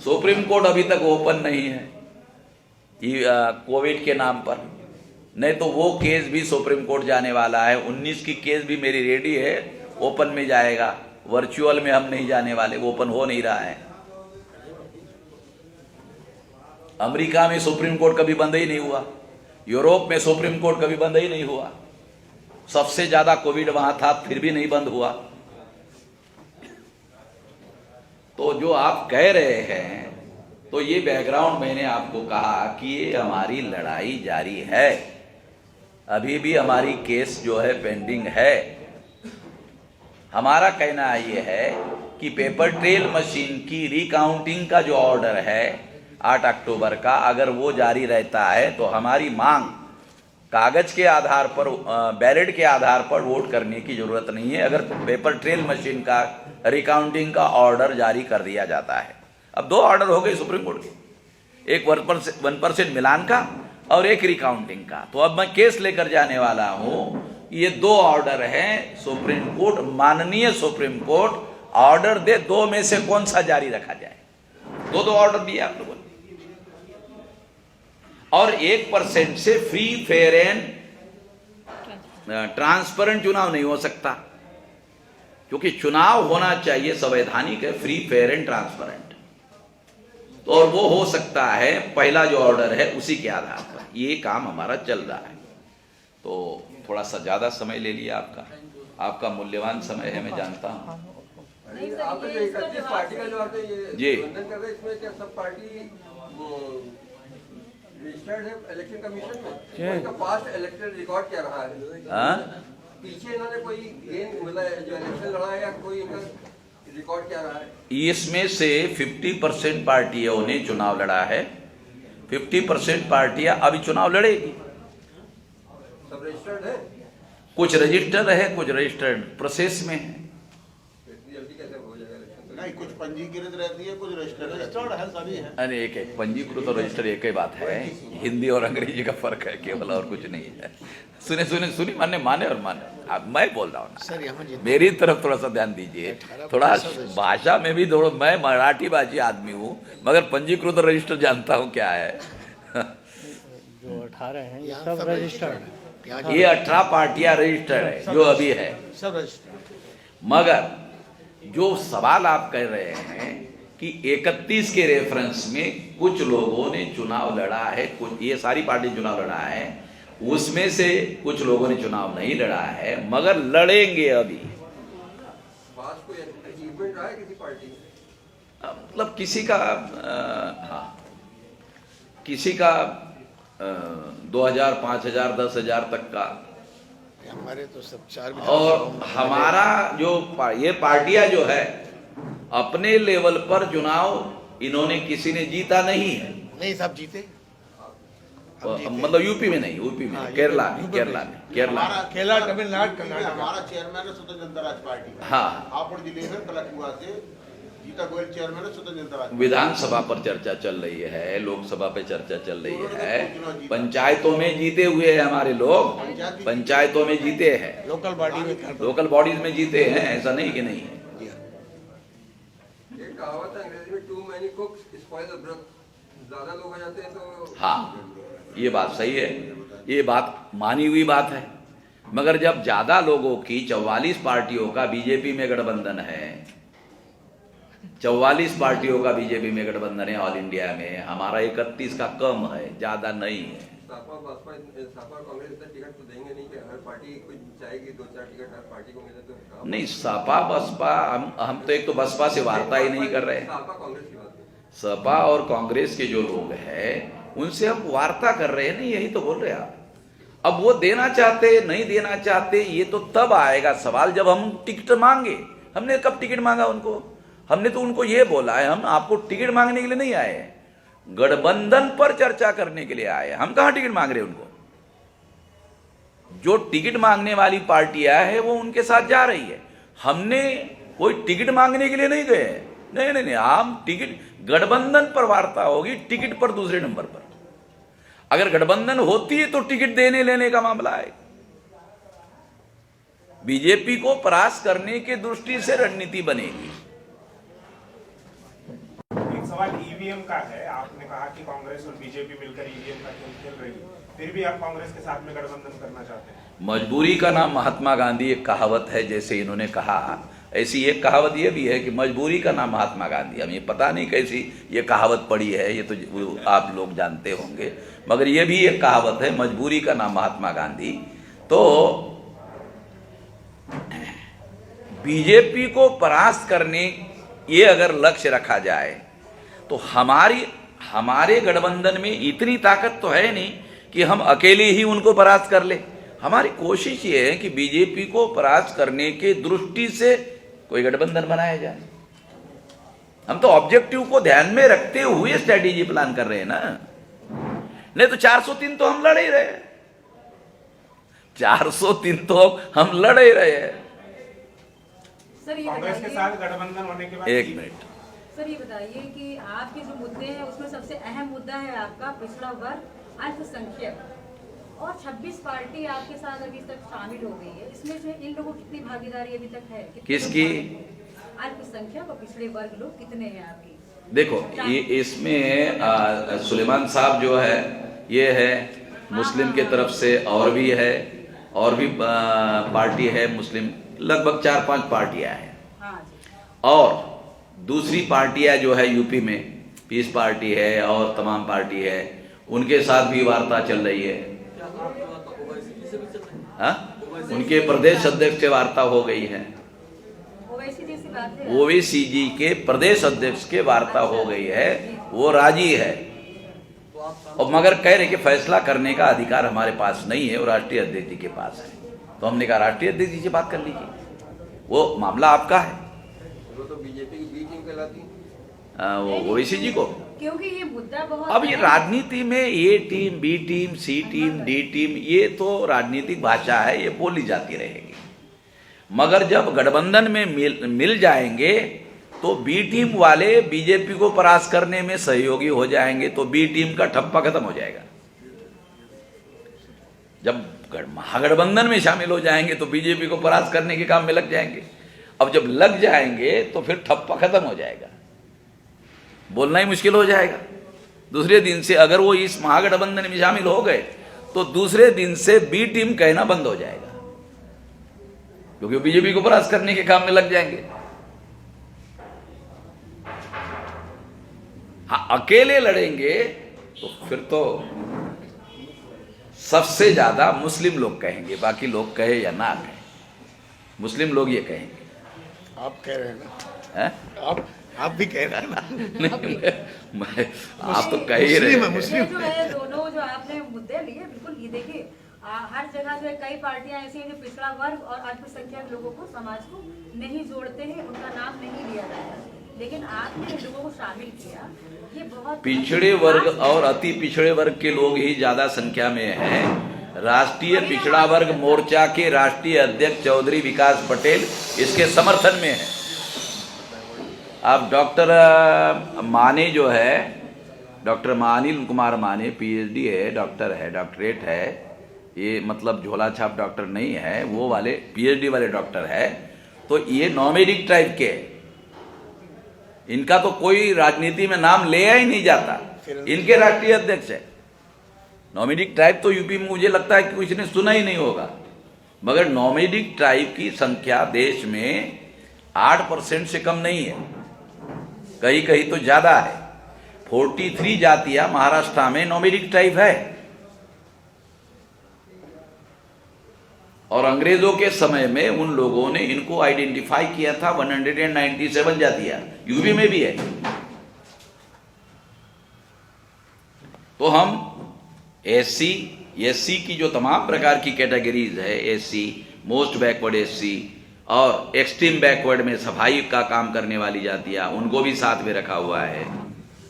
सुप्रीम कोर्ट अभी तक ओपन नहीं है, कोविड के नाम पर, नहीं तो वो केस भी सुप्रीम कोर्ट जाने वाला है। 19 की केस भी मेरी रेडी है, ओपन में जाएगा। वर्चुअल में हम नहीं जाने वाले, वो ओपन हो नहीं रहा है। अमेरिका में सुप्रीम कोर्ट कभी बंद ही नहीं हुआ, यूरोप में सुप्रीम कोर्ट कभी बंद ही नहीं हुआ। सबसे ज्यादा कोविड वहां था, फिर भी नहीं बंद हुआ। तो जो आप कह रहे हैं, तो ये बैकग्राउंड मैंने आपको कहा कि ये हमारी लड़ाई जारी है, अभी भी हमारी केस जो है पेंडिंग है। हमारा कहना ये है कि पेपर ट्रेल मशीन की रिकाउंटिंग का जो ऑर्डर है 8 अक्टूबर का, अगर वो जारी रहता है तो हमारी मांग कागज के आधार पर, बैलेट के आधार पर वोट करने की जरूरत नहीं है, अगर पेपर ट्रेल मशीन का रिकाउंटिंग का ऑर्डर जारी कर दिया जाता है। अब 2 ऑर्डर हो गए सुप्रीम कोर्ट के, एक 1% मिलान का और एक रिकाउंटिंग का। तो अब मैं केस लेकर जाने वाला हूं। ये 2 ऑर्डर हैं, सुप्रीम कोर्ट, माननीय सुप्रीम कोर्ट ऑर्डर दे, 2 में से कौन सा जारी रखा जाए। 2 ऑर्डर दिए आप लोगों ने। और 1% से फ्री फेयर एंड ट्रांसपेरेंट चुनाव नहीं हो सकता, क्योंकि चुनाव होना चाहिए संवैधानिक है, फ्री फेयर एंड ट्रांसपेरेंट। तो और वो हो सकता है, पहला जो ऑर्डर है उसी के आधार पर ये काम हमारा चल रहा है। तो थोड़ा सा ज्यादा समय ले लिया आपका मूल्यवान समय है, मैं जानता हूँ। आपने जो 31 पार्टी का जो आपने ये जी गठबंधन कर रहे हैं, इसमें क्या सब पार्टी रजिस्टर्ड है इलेक्शन कमीशन में? उनका पास्ट इलेक्शन रिकॉर्ड क्या रहा है? पीछे इन्होंने कोई गेन मतलब जो इलेक्शन लड़ा है, या कोई इनका रिकॉर्ड क्या रहा है? इसमें से 50% पार्टियों ने चुनाव लड़ा है, 50% पार्टियां अभी चुनाव लड़ेगी। सब रजिस्टर्ड है? कुछ रजिस्टर्ड है, कुछ रजिस्टर्ड प्रोसेस में है। इतनी जल्दी कैसे हो जाएगा इलेक्शन? नहीं, कुछ पंजीकृत रहती है, कुछ रजिस्टर्ड है, सभी है। अरे एक पंजीकृत और रजिस्टर्ड एक ही बात है, हिंदी और अंग्रेजी का फर्क है केवल, और कुछ नहीं है। सुने माने और माने। अब मैं बोल रहा हूँ ना, मेरी तरफ थोड़ा सा ध्यान दीजिए, थोड़ा भाषा में भी थोड़ा, मैं मराठी भाषी आदमी हूँ, मगर पंजीकृत और रजिस्टर जानता हूँ क्या है। जो 18 हैं ये सब रजिस्टर्ड है। ये 18 पार्टियां रजिस्टर्ड है जो अभी है, सब रजिस्टर्ड। मगर जो सवाल आप कह रहे हैं कि 31 के रेफरेंस में कुछ लोगों ने चुनाव लड़ा है, कुछ, ये सारी पार्टी चुनाव लड़ा है, उसमें से कुछ लोगों ने चुनाव नहीं लड़ा है, मगर लड़ेंगे अभी। पास्ट कोई अचीवमेंट रहा है किसी पार्टी में? मतलब किसी का हाँ, किसी का 2000, 5000, 10,000 तक का। हमारे तो सब 4 और हमारा जो ये पार्टियां जो है अपने लेवल पर चुनाव इन्होंने किसी ने जीता नहीं है। नहीं, सब जीते। मतलब यूपी में नहीं, यूपी में केरला में, केरला, तमिलनाडु, कर्नाटक। हमारा चेयरमैन है स्वतंत्र जनता राज पार्टी। हाँ, हापुड़ जिले में कलकुआ से गीता गोयल चेयरमैन है स्वतंत्र जनता राज। विधानसभा पर चर्चा चल रही है, लोकसभा पे चर्चा चल रही है, पंचायतों में जीते हुए हैं हमारे लोग, पंचायतों में जीते हैं, लोकल बॉडीज में जीते हैं, ऐसा नहीं कि नहीं है। एक कहावत है अंग्रेजी में, too many cooks spoil the broth. ज्यादा लोग हो जाते हैं तो हाँ, ये बात सही है, ये बात मानी हुई बात है। मगर जब ज्यादा लोगों की 44 पार्टियों का बीजेपी में गठबंधन है, 44 पार्टियों का बीजेपी में गठबंधन है ऑल इंडिया में, हमारा 31 का कम है, ज्यादा नहीं है। सपा कांग्रेस इतना टिकट तो देंगे नहीं कि हर पार्टी कुछ चाहेगी 2-4 टिकट हर पार्टी को मिले तो नहीं, सपा बसपा, हम तो एक तो बसपा से वार्ता ही नहीं कर रहे हैं। सपा कांग्रेस की बात है। सपा और कांग्रेस के जो लोग हैं उनसे हम वार्ता कर रहे हैं, नहीं यही तो बोल रहे हैं आप। अब वो देना चाहते नहीं देना चाहते, ये तो तब आएगा सवाल जब हम टिकट मांगे। हमने कब टिकट मांगा उनको? हमने तो उनको ये बोला है, हम आपको टिकट मांगने के लिए नहीं आए हैं, गठबंधन पर चर्चा करने के लिए आए। हम कहां टिकट मांग रहे हैं उनको? जो टिकट मांगने वाली पार्टियां है वो उनके साथ जा रही है, हमने कोई टिकट मांगने के लिए नहीं गए। नहीं, हम टिकट, गठबंधन पर वार्ता होगी, टिकट पर दूसरे नंबर पर। अगर गठबंधन होती है तो टिकट देने लेने का मामला है। बीजेपी को परास्त करने की दृष्टि से रणनीति बनेगी। एक सवाल ईवी ईवीएम का है, आपने कहा कि कांग्रेस और बीजेपी मिलकर ईवीएम का खेल खेल रही है, फिर भी आप कांग्रेस के साथ में गठबंधन करना चाहते हैं? मजबूरी का नाम महात्मा गांधी, एक कहावत है, जैसे इन्होंने कहा, ऐसी एक कहावत ये भी है कि मजबूरी का नाम महात्मा गांधी। हमें पता नहीं कैसी ये कहावत पड़ी है, ये तो आप लोग जानते होंगे, मगर ये भी एक कहावत है, मजबूरी का नाम महात्मा गांधी। तो बीजेपी को परास्त करने ये अगर लक्ष्य रखा जाए तो हमारे गठबंधन में इतनी ताकत तो है नहीं कि हम अकेले ही उनको परास्त कर ले। हमारी कोशिश ये है कि बीजेपी को परास्त करने के दृष्टि से कोई गठबंधन बनाया जाए। हम तो ऑब्जेक्टिव को ध्यान में रखते हुए स्ट्रेटेजी प्लान कर रहे हैं ना, नहीं तो 403 तो हम लड़ ही रहे हैं, 403 तो हम लड़ ही रहे हैं। सर ये कांग्रेस के साथ गठबंधन होने के बाद एक मिनट सर, ये बताइए कि आपके जो मुद्दे हैं उसमें सबसे अहम मुद्दा है आपका पिछड़ा वर्ग, अल्पसंख्यक, और 26 पार्टी आपके साथ अभी तक शामिल हो गई है। इसमें से इन लोगों की कितनी भागीदारी अभी तक है? किसकी? अल्पसंख्यक और पिछड़े वर्ग लोग कितने हैं आपकी? देखो, ये इसमें सुलेमान साहब जो है ये है मुस्लिम के तरफ से, और भी है, और भी पार्टी है मुस्लिम, लगभग 4-5 पार्टियां हैं। और दूसरी पार्टियां जो है यूपी में पीस पार्टी है और तमाम पार्टी है, उनके साथ भी वार्ता चल रही है। उनके प्रदेश अध्यक्ष से वार्ता हो गई है, ओवैसी जी के प्रदेश अध्यक्ष के वार्ता हो गई है, वो राजी है। और मगर कह रहे कि फैसला करने का अधिकार हमारे पास नहीं है, वो राष्ट्रीय अध्यक्ष जी के पास है। तो हमने कहा राष्ट्रीय अध्यक्ष जी से बात कर लीजिए, वो मामला आपका है। वो तो बीजेपी की बी टीम कहलाती है, वो ओवैसी जी को, क्योंकि ये मुद्दा बहुत अब ये राजनीति में ए टीम, बी टीम, सी टीम, डी टीम, ये तो राजनीतिक भाषा है, ये बोली जाती रहेगी। मगर जब गठबंधन में मिल जाएंगे तो बी टीम वाले बीजेपी को परास्त करने में सहयोगी हो जाएंगे, तो बी टीम का ठप्पा खत्म हो जाएगा। जब महागठबंधन में शामिल हो जाएंगे तो बीजेपी को परास्त करने के काम में लग जाएंगे। अब जब लग जाएंगे तो फिर ठप्पा खत्म हो जाएगा, बोलना ही मुश्किल हो जाएगा। दूसरे दिन से अगर वो इस महागठबंधन में शामिल हो गए तो दूसरे दिन से बी टीम कहना बंद हो जाएगा, क्योंकि बीजेपी को परास्त करने के काम में लग जाएंगे। हाँ, अकेले लड़ेंगे तो फिर तो सबसे ज्यादा मुस्लिम लोग कहेंगे, बाकी लोग कहे या ना कहे, मुस्लिम लोग ये कहेंगे। आप कह रहे हैं ना, है? आप भी कह रहे हैं ना। नहीं, मैं आप तो कह ही रहे हैं। मुस्लिम जो है, दोनों जो आपने मुद्दे लिए, बिल्कुल ये देखिए हर जगह जो है कई पार्टियां ऐसी हैं जो पिछड़ा वर्ग और अल्पसंख्यक लोगों को, समाज को नहीं जोड़ते हैं, उनका नाम नहीं लिया जाता, लेकिन आपने इन लोगों को शामिल किया। ये बहुत पिछड़े वर्ग और अति पिछड़े वर्ग के लोग ही ज्यादा संख्या में हैं। राष्ट्रीय पिछड़ा वर्ग मोर्चा के राष्ट्रीय अध्यक्ष चौधरी विकास पटेल इसके समर्थन में है। अब डॉक्टर माने जो है, डॉक्टर अनिल कुमार माने, पीएचडी है, डॉक्टर है, डॉक्टरेट है, ये मतलब झोला छाप डॉक्टर नहीं है, वो वाले पीएचडी वाले डॉक्टर है। तो ये नॉमेडिक ट्राइब के, इनका तो कोई राजनीति में नाम लिया ही नहीं जाता, इनके राष्ट्रीय अध्यक्ष है। नॉमेडिक ट्राइब तो यूपी में मुझे लगता है कि किसी ने सुना ही नहीं होगा, मगर नॉमेडिक ट्राइब की संख्या देश में 8% से कम नहीं है, कहीं कहीं तो ज्यादा है। 43 जातियां महाराष्ट्र में नॉमेडिक ट्राइब है। और अंग्रेजों के समय में उन लोगों ने इनको आइडेंटिफाई किया था 197 जातियां, यूपी में भी है। तो हम एससी की जो तमाम प्रकार की कैटेगरीज है, एससी, मोस्ट बैकवर्ड एससी और एक्सट्रीम बैकवर्ड में सफाई का काम करने वाली जातियां, उनको भी साथ में रखा हुआ है।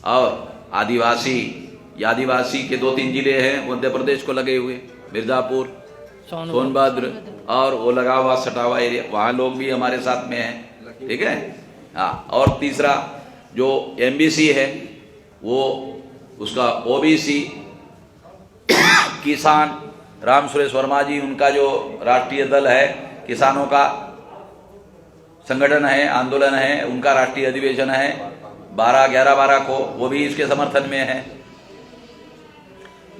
और आदिवासी के 2-3 जिले हैं मध्य प्रदेश को लगे हुए, मिर्जापुर, सोनभद्र और वो लगा हुआ सटावा एरिया, वहाँ लोग भी हमारे साथ में हैं, ठीक है। हाँ, और तीसरा जो एमबीसी है वो उसका ओबीसी, किसान, राम सुरेश वर्मा जी, उनका जो राष्ट्रीय दल है, किसानों का संगठन है, आंदोलन है, उनका राष्ट्रीय अधिवेशन है, 11-12 को, वो भी इसके समर्थन में है।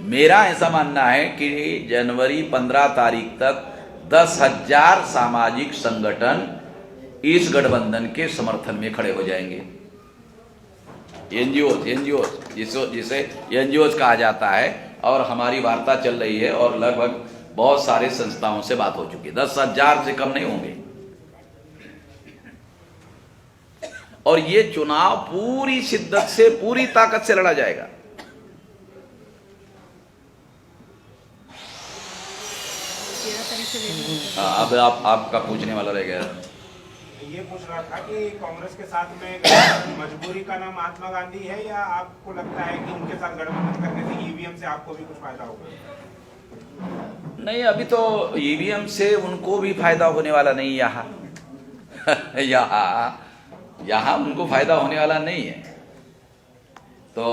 मेरा ऐसा मानना है कि जनवरी 15 तारीख तक 10,000 सामाजिक संगठन इस गठबंधन के समर्थन में खड़े हो जाएंगे। एनजीओ जिसे एनजीओ कहा जाता है, और हमारी वार्ता चल रही है और लगभग बहुत सारे संस्थाओं से बात हो चुकी है, 10,000 से कम नहीं होंगे। और ये चुनाव पूरी शिद्दत से, पूरी ताकत से लड़ा जाएगा। अब आपका पूछने वाला रह गया। ये पूछ रहा था कि कांग्रेस के साथ में मजबूरी का नाम महात्मा गांधी है, या आपको लगता है कि उनके साथ गठबंधन करने से ईवीएम से आपको भी कुछ फायदा होगा? नहीं, अभी तो ईवीएम से उनको भी फायदा होने वाला नहीं। यहाँ उनको फायदा होने वाला नहीं है। तो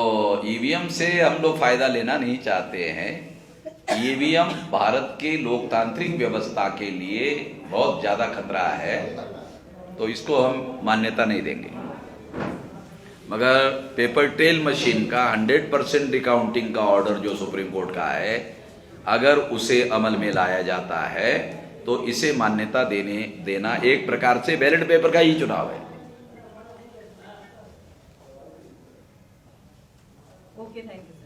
ईवीएम से हम लोग फायदा लेना नहीं चाहते हैं। ईवीएम भारत के लोकतांत्रिक व्यवस्था के लिए बहुत ज्यादा खतरा है, तो इसको हम मान्यता नहीं देंगे। मगर पेपर ट्रेल मशीन का 100% रिकाउंटिंग का ऑर्डर जो सुप्रीम कोर्ट का है, अगर उसे अमल में लाया जाता है तो इसे मान्यता देना एक प्रकार से बैलेट पेपर का ही चुनाव है। Okay, thank you sir.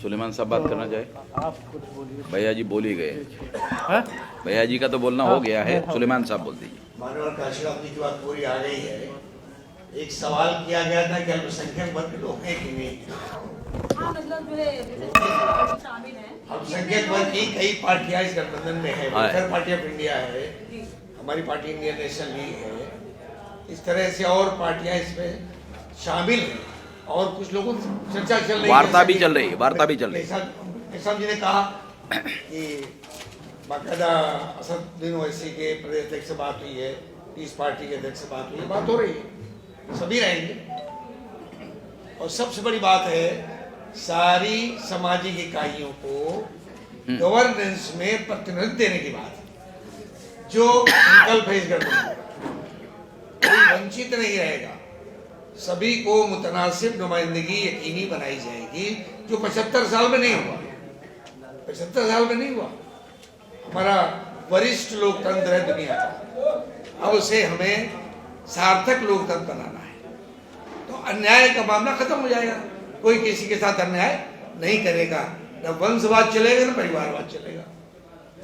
Suleman साहब बात करना चाहे? आप कुछ बोलिए। भैया जी बोल ही गए। भैया जी का तो बोलना हो गया है, सुलेमान साहब बोल दीजिए। मानव काशिराम जी की बात पूरी आ गई है। एक सवाल किया गया था कि अल्पसंख्यक वर्ग लोग हैं कि नहीं। हाँ, मतलब जो है शामिल हैं। अल्पसंख्यक वर्ग की कई पार्टियां इस गठबंधन में है। वेलफेयर पार्टी ऑफ इंडिया है, हमारी पार्टी इंडियन नेशनल लीग है, इस तरह से और पार्टियां इसमें शामिल हैं। और कुछ लोगों से चर्चा चल रही है, वार्ता भी चल रही है। साहब जी ने कहा कि बाकायदा असदुद्दीन ओवैसी के प्रदेश अध्यक्ष से बात हुई है, पीस पार्टी के अध्यक्ष से बात हुई है, बात हो रही है, सभी रहेंगे। और सबसे बड़ी बात है, सारी सामाजिक इकाइयों को गवर्नेंस में प्रतिनिधित्व देने की बात है। जो संकल्प है इस गठबंधन, कोई वंचित नहीं रहेगा, सभी को मुतनासिब नुमाइंदगी यकीनी बनाई जाएगी, जो 75 साल में नहीं हुआ। 75 साल में नहीं हुआ। हमारा वरिष्ठ लोकतंत्र है दुनिया का, अब उसे हमें सार्थक लोकतंत्र बनाना है। तो अन्याय का मामला खत्म हो जाएगा, कोई किसी के साथ अन्याय नहीं करेगा, न वंशवाद चलेगा न परिवारवाद चलेगा,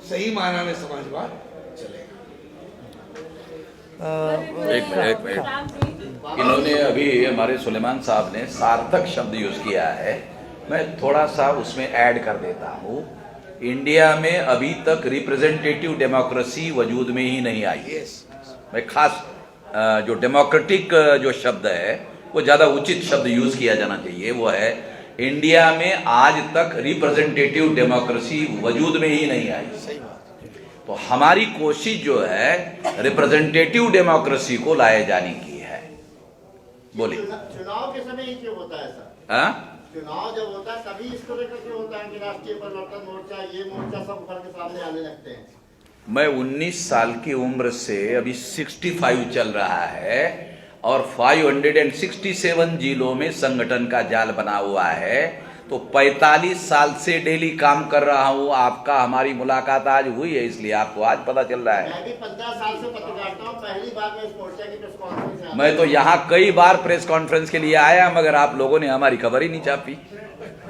सही मायने में समाजवाद चलेगा। एक मिनट, इन्होंने अभी हमारे सुलेमान साहब ने सार्थक शब्द यूज किया है, मैं थोड़ा सा उसमें ऐड कर देता हूँ। इंडिया में अभी तक रिप्रेजेंटेटिव डेमोक्रेसी वजूद में ही नहीं आई। मैं खास जो डेमोक्रेटिक जो शब्द है वो ज्यादा उचित शब्द यूज किया जाना चाहिए, वो है इंडिया में आज तक रिप्रेजेंटेटिव डेमोक्रेसी वजूद में ही नहीं आई। तो हमारी कोशिश जो है रिप्रेजेंटेटिव डेमोक्रेसी को लाए जाने की है। बोलिए। चुनाव के समय ही क्यों होता है सर? हाँ, चुनाव जब होता है तभी इस तरह का क्यों होता है कि राष्ट्रीय परिवर्तन मोर्चा, ये मोर्चा सब उभर के सामने आने लगते हैं? मैं 19 साल की उम्र से अभी 65 चल रहा है और 567 जिलों में संगठन का जाल बना हुआ है। तो 45 साल से डेली काम कर रहा हूँ। आपका हमारी मुलाकात आज हुई है, इसलिए आपको आज पता चल रहा है। मैं भी 15 साल से पत्रकारिता हूँ, पहली बार मैं इस मोर्चा की प्रेस कॉन्फ्रेंस में मैं तो यहाँ कई बार प्रेस कॉन्फ्रेंस के लिए आया, मगर आप लोगों ने हमारी खबर ही नहीं छापी।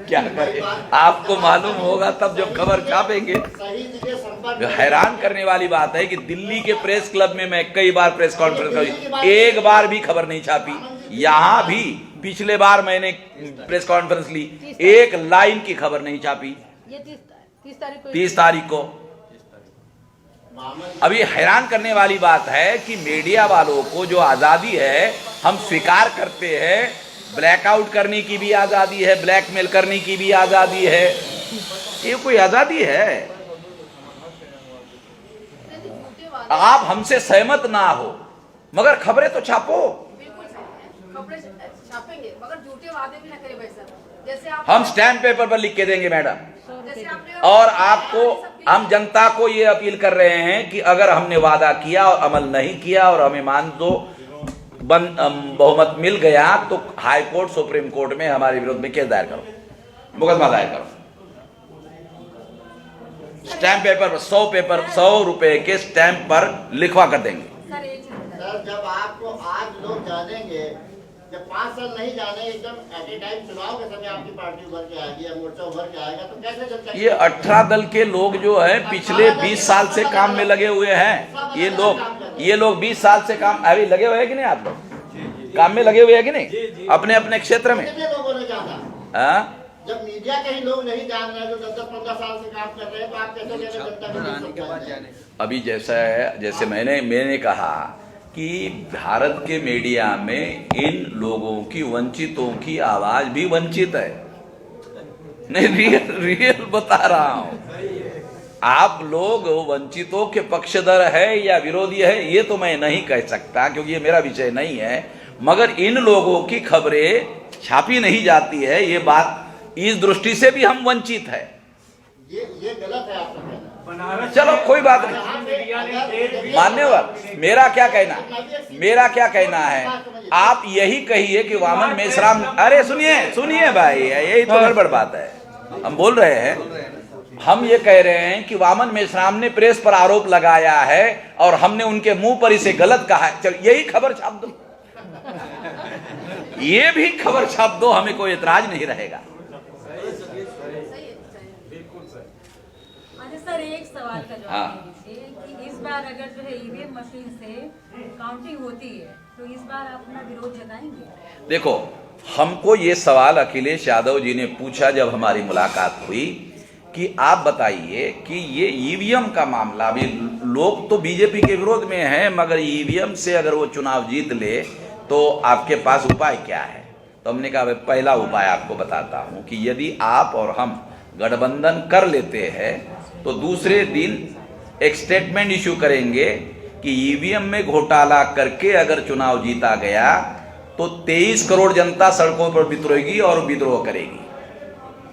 क्या करें, आपको मालूम होगा तब जब खबर छापेंगे। सही जगह संपर्क। हैरान करने वाली बात है कि दिल्ली के प्रेस क्लब में मैं कई बार प्रेस कॉन्फ्रेंस करी, एक बार भी खबर नहीं छापी। यहाँ भी पिछले बार मैंने प्रेस कॉन्फ्रेंस ली, एक लाइन की खबर नहीं छापी। ये 30 तारीख को। अभी हैरान करने वाली बात है कि मीडिया वालों को जो आजादी है हम स्वीकार करते हैं, ब्लैकआउट करने की भी आजादी है, ब्लैकमेल करने की भी आजादी है, ये कोई आजादी है? आप हमसे सहमत ना हो मगर खबरें तो छापो। खबरें छापेंगे मगर झूठे वादे भी ना करें भाई साहब। जैसे आप हम स्टैम्प पेपर पर लिख के देंगे मैडम। जैसे आपने और आपको, हम जनता को ये अपील कर रहे हैं कि अगर हमने वादा किया और अमल नहीं किया और हमें मान दो बहुमत मिल गया तो हाई कोर्ट, सुप्रीम कोर्ट में हमारे विरोध में केस दायर करो, मुकदमा दायर करो। स्टैम्प पेपर पर 100 रुपए के स्टैम्प पर लिखवा कर देंगे। सर एक चीज सर, जब आपको आज लोग जानेंगे, जब 5 साल नहीं जाने, एकदम एट ए टाइम चुनाव के समय आपकी पार्टी उभर के आएगी या मोर्चा उभर के आएगा, तो कैसे जनता ये 18 दल के लोग जो है पिछले 20 साल से काम में लगे हुए हैं। ये लोग 20 साल से काम अभी लगे हुए हैं कि नहीं? आप लोग काम में लगे हुए हैं कि नहीं अपने अपने क्षेत्र में? कितने लोगों ने जाना? जब मीडिया के ही लोग नहीं जान रहे, जो 10-15 साल से काम कर रहे हैं, तो आप कैसे कहते हैं जनता को? अभी जैसा है, जैसे मैंने कहा कि भारत के मीडिया में इन लोगों की, वंचितों की आवाज भी वंचित है। नहीं, रियल बता रहा हूं। आप लोग वंचितों के पक्षधर है या विरोधी है ये तो मैं नहीं कह सकता, क्योंकि ये मेरा विषय नहीं है। मगर इन लोगों की खबरें छापी नहीं जाती है, ये बात, इस दृष्टि से भी हम वंचित है। ये गलत है आपका कहना। चलो कोई बात नहीं, मान्यवर। मेरा क्या कहना है, आप यही कहिए कि वामन मेश्राम, अरे सुनिए भाई, यही तो गड़बड़ बात है। हम बोल रहे हैं, हम ये कह रहे हैं कि वामन मेश्राम ने प्रेस पर आरोप लगाया है और हमने उनके मुंह पर इसे गलत कहा है। चल यही खबर छाप दो, ये भी खबर छाप दो, हमें कोई एतराज नहीं रहेगा। सर एक सवाल का जवाब हाँ। दीजिए कि इस बार अगर जो है ईवीएम मशीन से काउंटिंग होती है तो इस बार आप अपना विरोध जताएंगे? देखो, हमको ये सवाल अखिलेश यादव जी ने पूछा जब हमारी मुलाकात हुई कि आप बताइए कि ये ईवीएम का मामला, भी लोग तो बीजेपी के विरोध में हैं, मगर ईवीएम से अगर वो चुनाव जीत ले तो आपके पास उपाय क्या है? तो हमने कहा पहला उपाय आपको बताता हूं कि यदि आप और हम गठबंधन कर लेते हैं तो दूसरे दिन एक स्टेटमेंट इश्यू करेंगे कि ईवीएम में घोटाला करके अगर चुनाव जीता गया तो 23 करोड़ जनता सड़कों पर विद्रोहेगी और विद्रोह करेगी,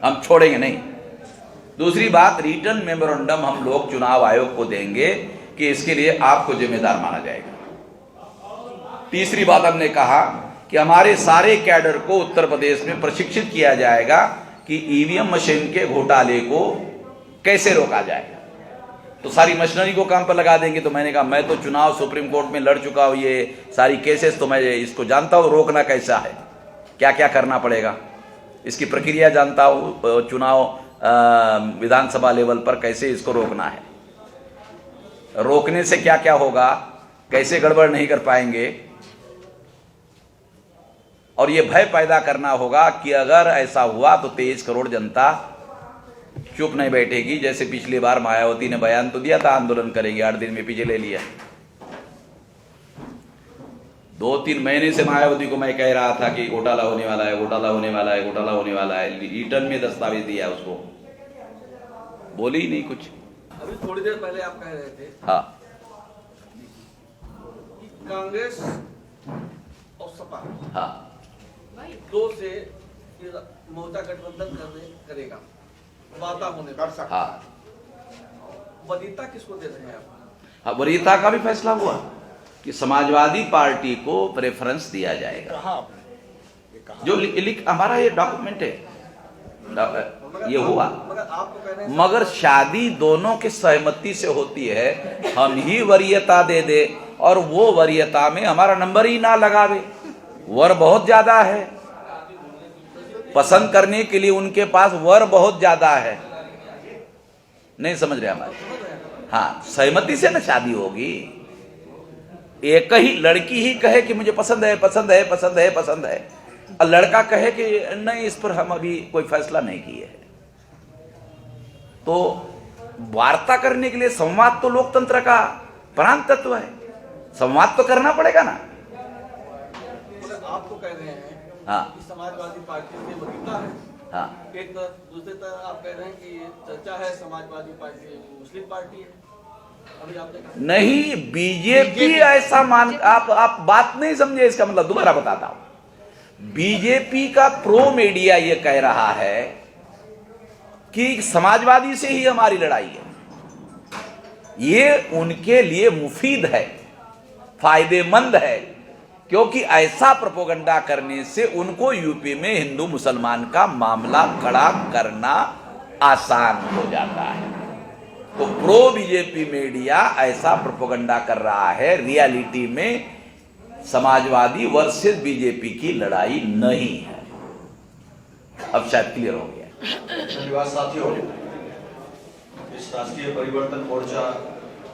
हम छोड़ेंगे नहीं। दूसरी बात, रिटर्न मेमोरेंडम हम लोग चुनाव आयोग को देंगे कि इसके लिए आपको जिम्मेदार माना जाएगा। तीसरी बात हमने कहा कि हमारे सारे कैडर को उत्तर प्रदेश में प्रशिक्षित किया जाएगा कि ईवीएम मशीन के घोटाले को कैसे रोका जाए, तो सारी मशीनरी को काम पर लगा देंगे। तो मैंने कहा मैं तो चुनाव सुप्रीम कोर्ट में लड़ चुका हूं, ये सारी केसेस तो मैं इसको जानता हूं, रोकना कैसा है, क्या क्या करना पड़ेगा, इसकी प्रक्रिया जानता हूं, चुनाव विधानसभा लेवल पर कैसे इसको रोकना है, रोकने से क्या क्या होगा, कैसे गड़बड़ नहीं कर पाएंगे। और ये भय पैदा करना होगा कि अगर ऐसा हुआ तो 23 करोड़ जनता चुप नहीं बैठेगी। जैसे पिछली बार मायावती ने बयान तो दिया था आंदोलन करेंगे, 8 दिन में पीछे ले लिया। 2-3 महीने से मायावती को मैं कह रहा था कि घोटाला होने वाला है, घोटाला होने वाला है, घोटाला होने वाला है। रिटर्न में दस्तावेज दिया उसको, बोली ही नहीं कुछ। अभी थोड़ी देर पहले आप कह रहे थे हाँ, कि कांग्रेस और सपा हाँ, दो से मोर्चा गठबंधन करेगा, वादा होने पर सकता। हाँ, वरीयता किसको दे रहे हैं आप? हाँ, वरीयता का भी फैसला हुआ कि समाजवादी पार्टी को प्रेफरेंस दिया जाएगा। जो हमारा ये डॉक्यूमेंट है, ये हुआ। मगर शादी दोनों के सहमति से होती है। हम ही वरीयता दे दे और वो वरीयता में हमारा नंबर ही ना लगावे, वर बहुत ज्यादा है, पसंद करने के लिए उनके पास वर बहुत ज्यादा है। नहीं समझ रहे हमारे? हाँ, सहमति से ना शादी होगी। एक ही लड़की ही कहे कि मुझे पसंद है, पसंद है, पसंद है, पसंद है, और लड़का कहे कि नहीं, इस पर हम अभी कोई फैसला नहीं किए है। तो वार्ता करने के लिए संवाद तो लोकतंत्र का प्राण तत्व है, संवाद तो करना पड़ेगा ना। आप तो कह रहे हैं हाँ, कि समाजवादी पार्टी में वरीयता है, हाँ, एक तरफ, दूसरी तरफ आप कह रहे हैं कि चर्चा है समाजवादी पार्टी मुस्लिम पार्टी है। अभी आपने नहीं, बीजेपी ऐसा मान, आप बात नहीं समझे, इसका मतलब दोबारा बताता हूं। बीजेपी का प्रो मीडिया ये कह रहा है कि समाजवादी से ही हमारी लड़ाई है। ये उनके लिए मुफीद है, फायदेमंद है, क्योंकि ऐसा प्रोपेगेंडा करने से उनको यूपी में हिंदू मुसलमान का मामला खड़ा करना आसान हो जाता है। तो प्रो बीजेपी मीडिया ऐसा प्रोपेगेंडा कर रहा है, रियलिटी में समाजवादी वर्सेस बीजेपी की लड़ाई नहीं है। अब शायद क्लियर हो गया। धन्यवाद साथियों। इस राष्ट्रीय परिवर्तन मोर्चा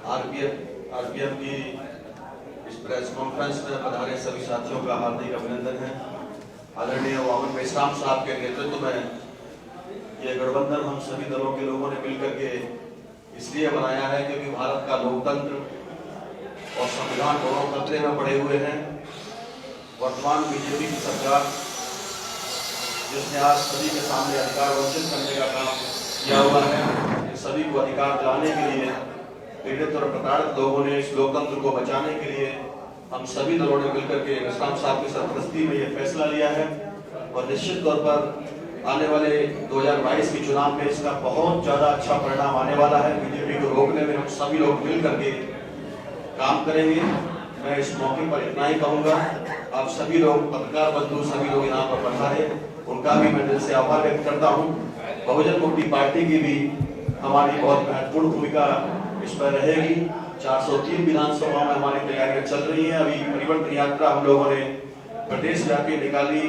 आरपीएम की इस प्रेस कॉन्फ्रेंस में पधारे सभी साथियों का हार्दिक अभिनंदन है। आदरणीय वामन मेश्राम साहब के नेतृत्व में ये गठबंधन हम सभी दलों के लोगों ने मिलकर के इसलिए बनाया है क्योंकि भारत का लोकतंत्र और संविधान दोनों खतरे में पड़े हुए हैं। वर्तमान बीजेपी की सरकार जिसने आज सभी के सामने अधिकार वंचित करने का काम किया हुआ है, सभी को अधिकार दिलाने के लिए पीड़ित और प्रताड़ित लोगों ने इस लोकतंत्र को बचाने के लिए हम सभी दलों ने मिलकर के मेश्राम साहब की सरपरस्ती में ये फैसला लिया है। और निश्चित तौर पर आने वाले 2022 के चुनाव में इसका बहुत ज्यादा अच्छा परिणाम आने वाला है। बीजेपी को रोकने में हम सभी लोग मिल करके काम करेंगे। मैं इस मौके पर इतना ही कहूंगा, आप सभी लोग पत्रकार बंधु सभी लोग यहाँ पर पधारे, उनका भी मैं दिल से आभार व्यक्त करता हूँ। बहुजन मुक्ति पार्टी की भी हमारी बहुत महत्वपूर्ण भूमिका इस पर रहेगी। 403 विधानसभा में हमारी तैयारियां चल रही हैं। अभी परिवर्तन यात्रा हम लोगों ने प्रदेश जाके निकाली।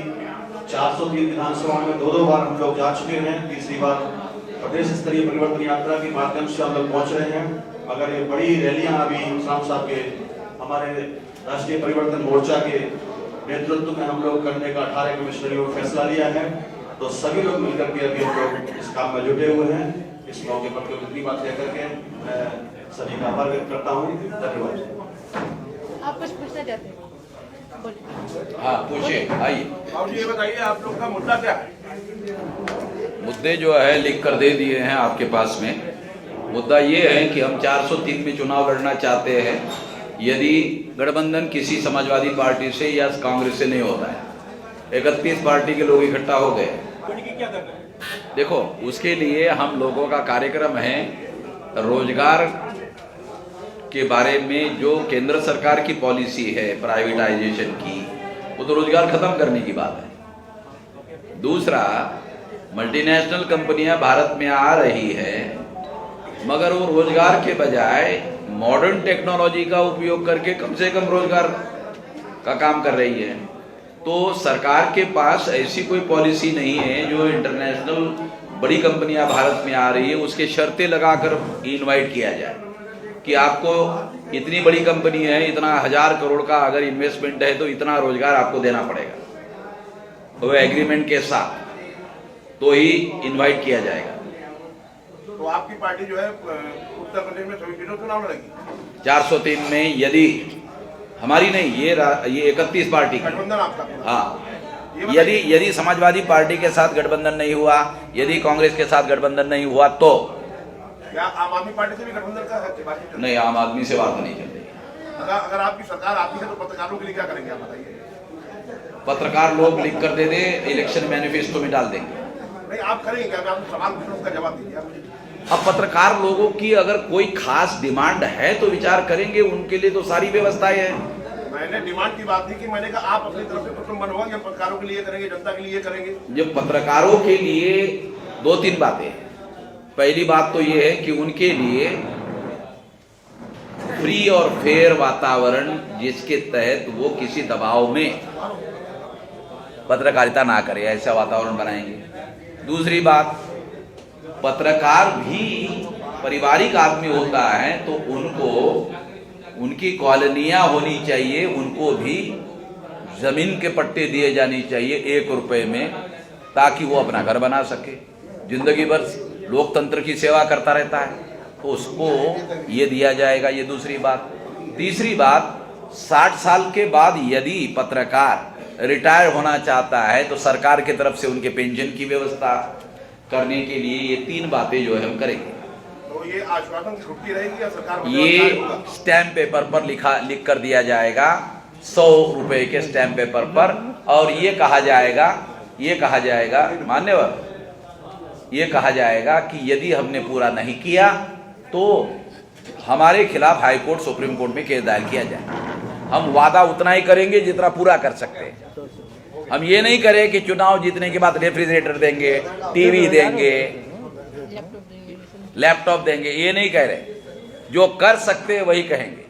403 विधानसभा में 2 बार हम लोग जा चुके हैं। तीसरी बार प्रदेश स्तरीय परिवर्तन यात्रा के माध्यम से हम लोग पहुंच रहे हैं। अगर ये बड़ी रैलियां अभी मेश्राम साहब के हमारे राष्ट्रीय परिवर्तन मोर्चा के नेतृत्व में हम लोग करने का 18 कमिश्नरियों ने फैसला लिया है, तो सभी लोग मिलकर के अभी हम लोग इस काम में जुटे हुए हैं। इस मौके पर तो इतनी बात लेकर के मैं सभी का आभार व्यक्त करता हूँ। धन्यवाद। आप कुछ पूछना चाहते हैं? हाँ पूछिए, आइए। आप ये बताइए आप लोग का मुद्दा क्या है? मुद्दे जो है लिख कर दे दिए हैं आपके पास में। मुद्दा ये है कि हम 403 में चुनाव लड़ना चाहते हैं यदि गठबंधन किसी समाजवादी पार्टी से या कांग्रेस से नहीं होता है। 31 पार्टी के लोग इकट्ठा हो गए। क्या कर रहे हैं? देखो, उसके लिए हम लोगों का कार्यक्रम है रोजगार के बारे में। जो केंद्र सरकार की पॉलिसी है प्राइवेटाइजेशन की, वो तो रोजगार खत्म करने की बात है। दूसरा, मल्टीनेशनल कंपनियां भारत में आ रही है, मगर वो रोजगार के बजाय मॉडर्न टेक्नोलॉजी का उपयोग करके कम से कम रोजगार का काम कर रही है। तो सरकार के पास ऐसी कोई पॉलिसी नहीं है जो इंटरनेशनल बड़ी कंपनियां भारत में आ रही है उसके शर्तें लगाकर इनवाइट किया जाए कि आपको इतनी बड़ी कंपनी है, इतना 1000 करोड़ का अगर इन्वेस्टमेंट है तो इतना रोजगार आपको देना पड़ेगा। वो एग्रीमेंट के साथ तो ही इनवाइट किया जाएगा। तो आपकी पार्टी जो है उत्तर प्रदेश में सभी सीटों चुनाव लड़ेगी। 403 में यदि हमारी नहीं, ये 31 पार्टी की गठबंधन आपका। हाँ, यदि समाजवादी पार्टी के साथ गठबंधन नहीं हुआ, यदि कांग्रेस के साथ गठबंधन नहीं हुआ, तो क्या आम आदमी पार्टी से भी गठबंधन का बातचीत? नहीं, आम आदमी से बात नहीं चल रही। अगर आपकी सरकार आती है तो पत्रकारों के लिए क्या करेंगे आप बताइए? पत्रकार लोग लिख कर दे दे, इलेक्शन मैनिफेस्टो में डाल देंगे। नहीं, आप करेंगे क्या? आप सवाल पूछूं, उसका जवाब दीजिए आप मुझे। अब पत्रकार लोगों की अगर कोई खास डिमांड है तो विचार करेंगे, उनके लिए तो सारी व्यवस्थाएं हैं। मैंने डिमांड की बात की कि मैंने कहा आप अपनी तरफ से कुछ बनवा या पत्रकारों के लिए करेंगे, जनता के लिए करेंगे? जब पत्रकारों के लिए 2-3 बातें हैं। पहली बात तो ये है कि उनके लिए फ्री और फेयर वातावरण जिसके तहत वो किसी दबाव में पत्रकारिता ना करे, ऐसा वातावरण बनाएंगे। दूसरी बात, पत्रकार भी पारिवारिक आदमी होता है तो उनको उनकी कॉलोनियां होनी चाहिए, उनको भी जमीन के पट्टे दिए जानी चाहिए 1 रुपए में, ताकि वो अपना घर बना सके। जिंदगी भर लोकतंत्र की सेवा करता रहता है तो उसको ये दिया जाएगा। ये दूसरी बात। तीसरी बात, 60 साल के बाद यदि पत्रकार रिटायर होना चाहता है तो सरकार की तरफ से उनके पेंशन की व्यवस्था करने के लिए ये 3 बातें जो है हम करेंगे। तो ये आश्वासन की छुट्टी रहेगी या सरकार ये स्टैम्प पेपर पर लिख कर दिया जाएगा, 100 रुपए के स्टैम्प पेपर पर और ये कहा जाएगा मान्यवर, ये कहा जाएगा कि यदि हमने पूरा नहीं किया तो हमारे खिलाफ हाई कोर्ट सुप्रीम कोर्ट में केस दायर किया जाए। हम वादा उतना ही करेंगे जितना पूरा कर सकते हैं। हम ये नहीं करें कि चुनाव जीतने के बाद रेफ्रिजरेटर देंगे, टीवी देंगे, लैपटॉप देंगे, ये नहीं कह रहे। जो कर सकते हैं वही कहेंगे।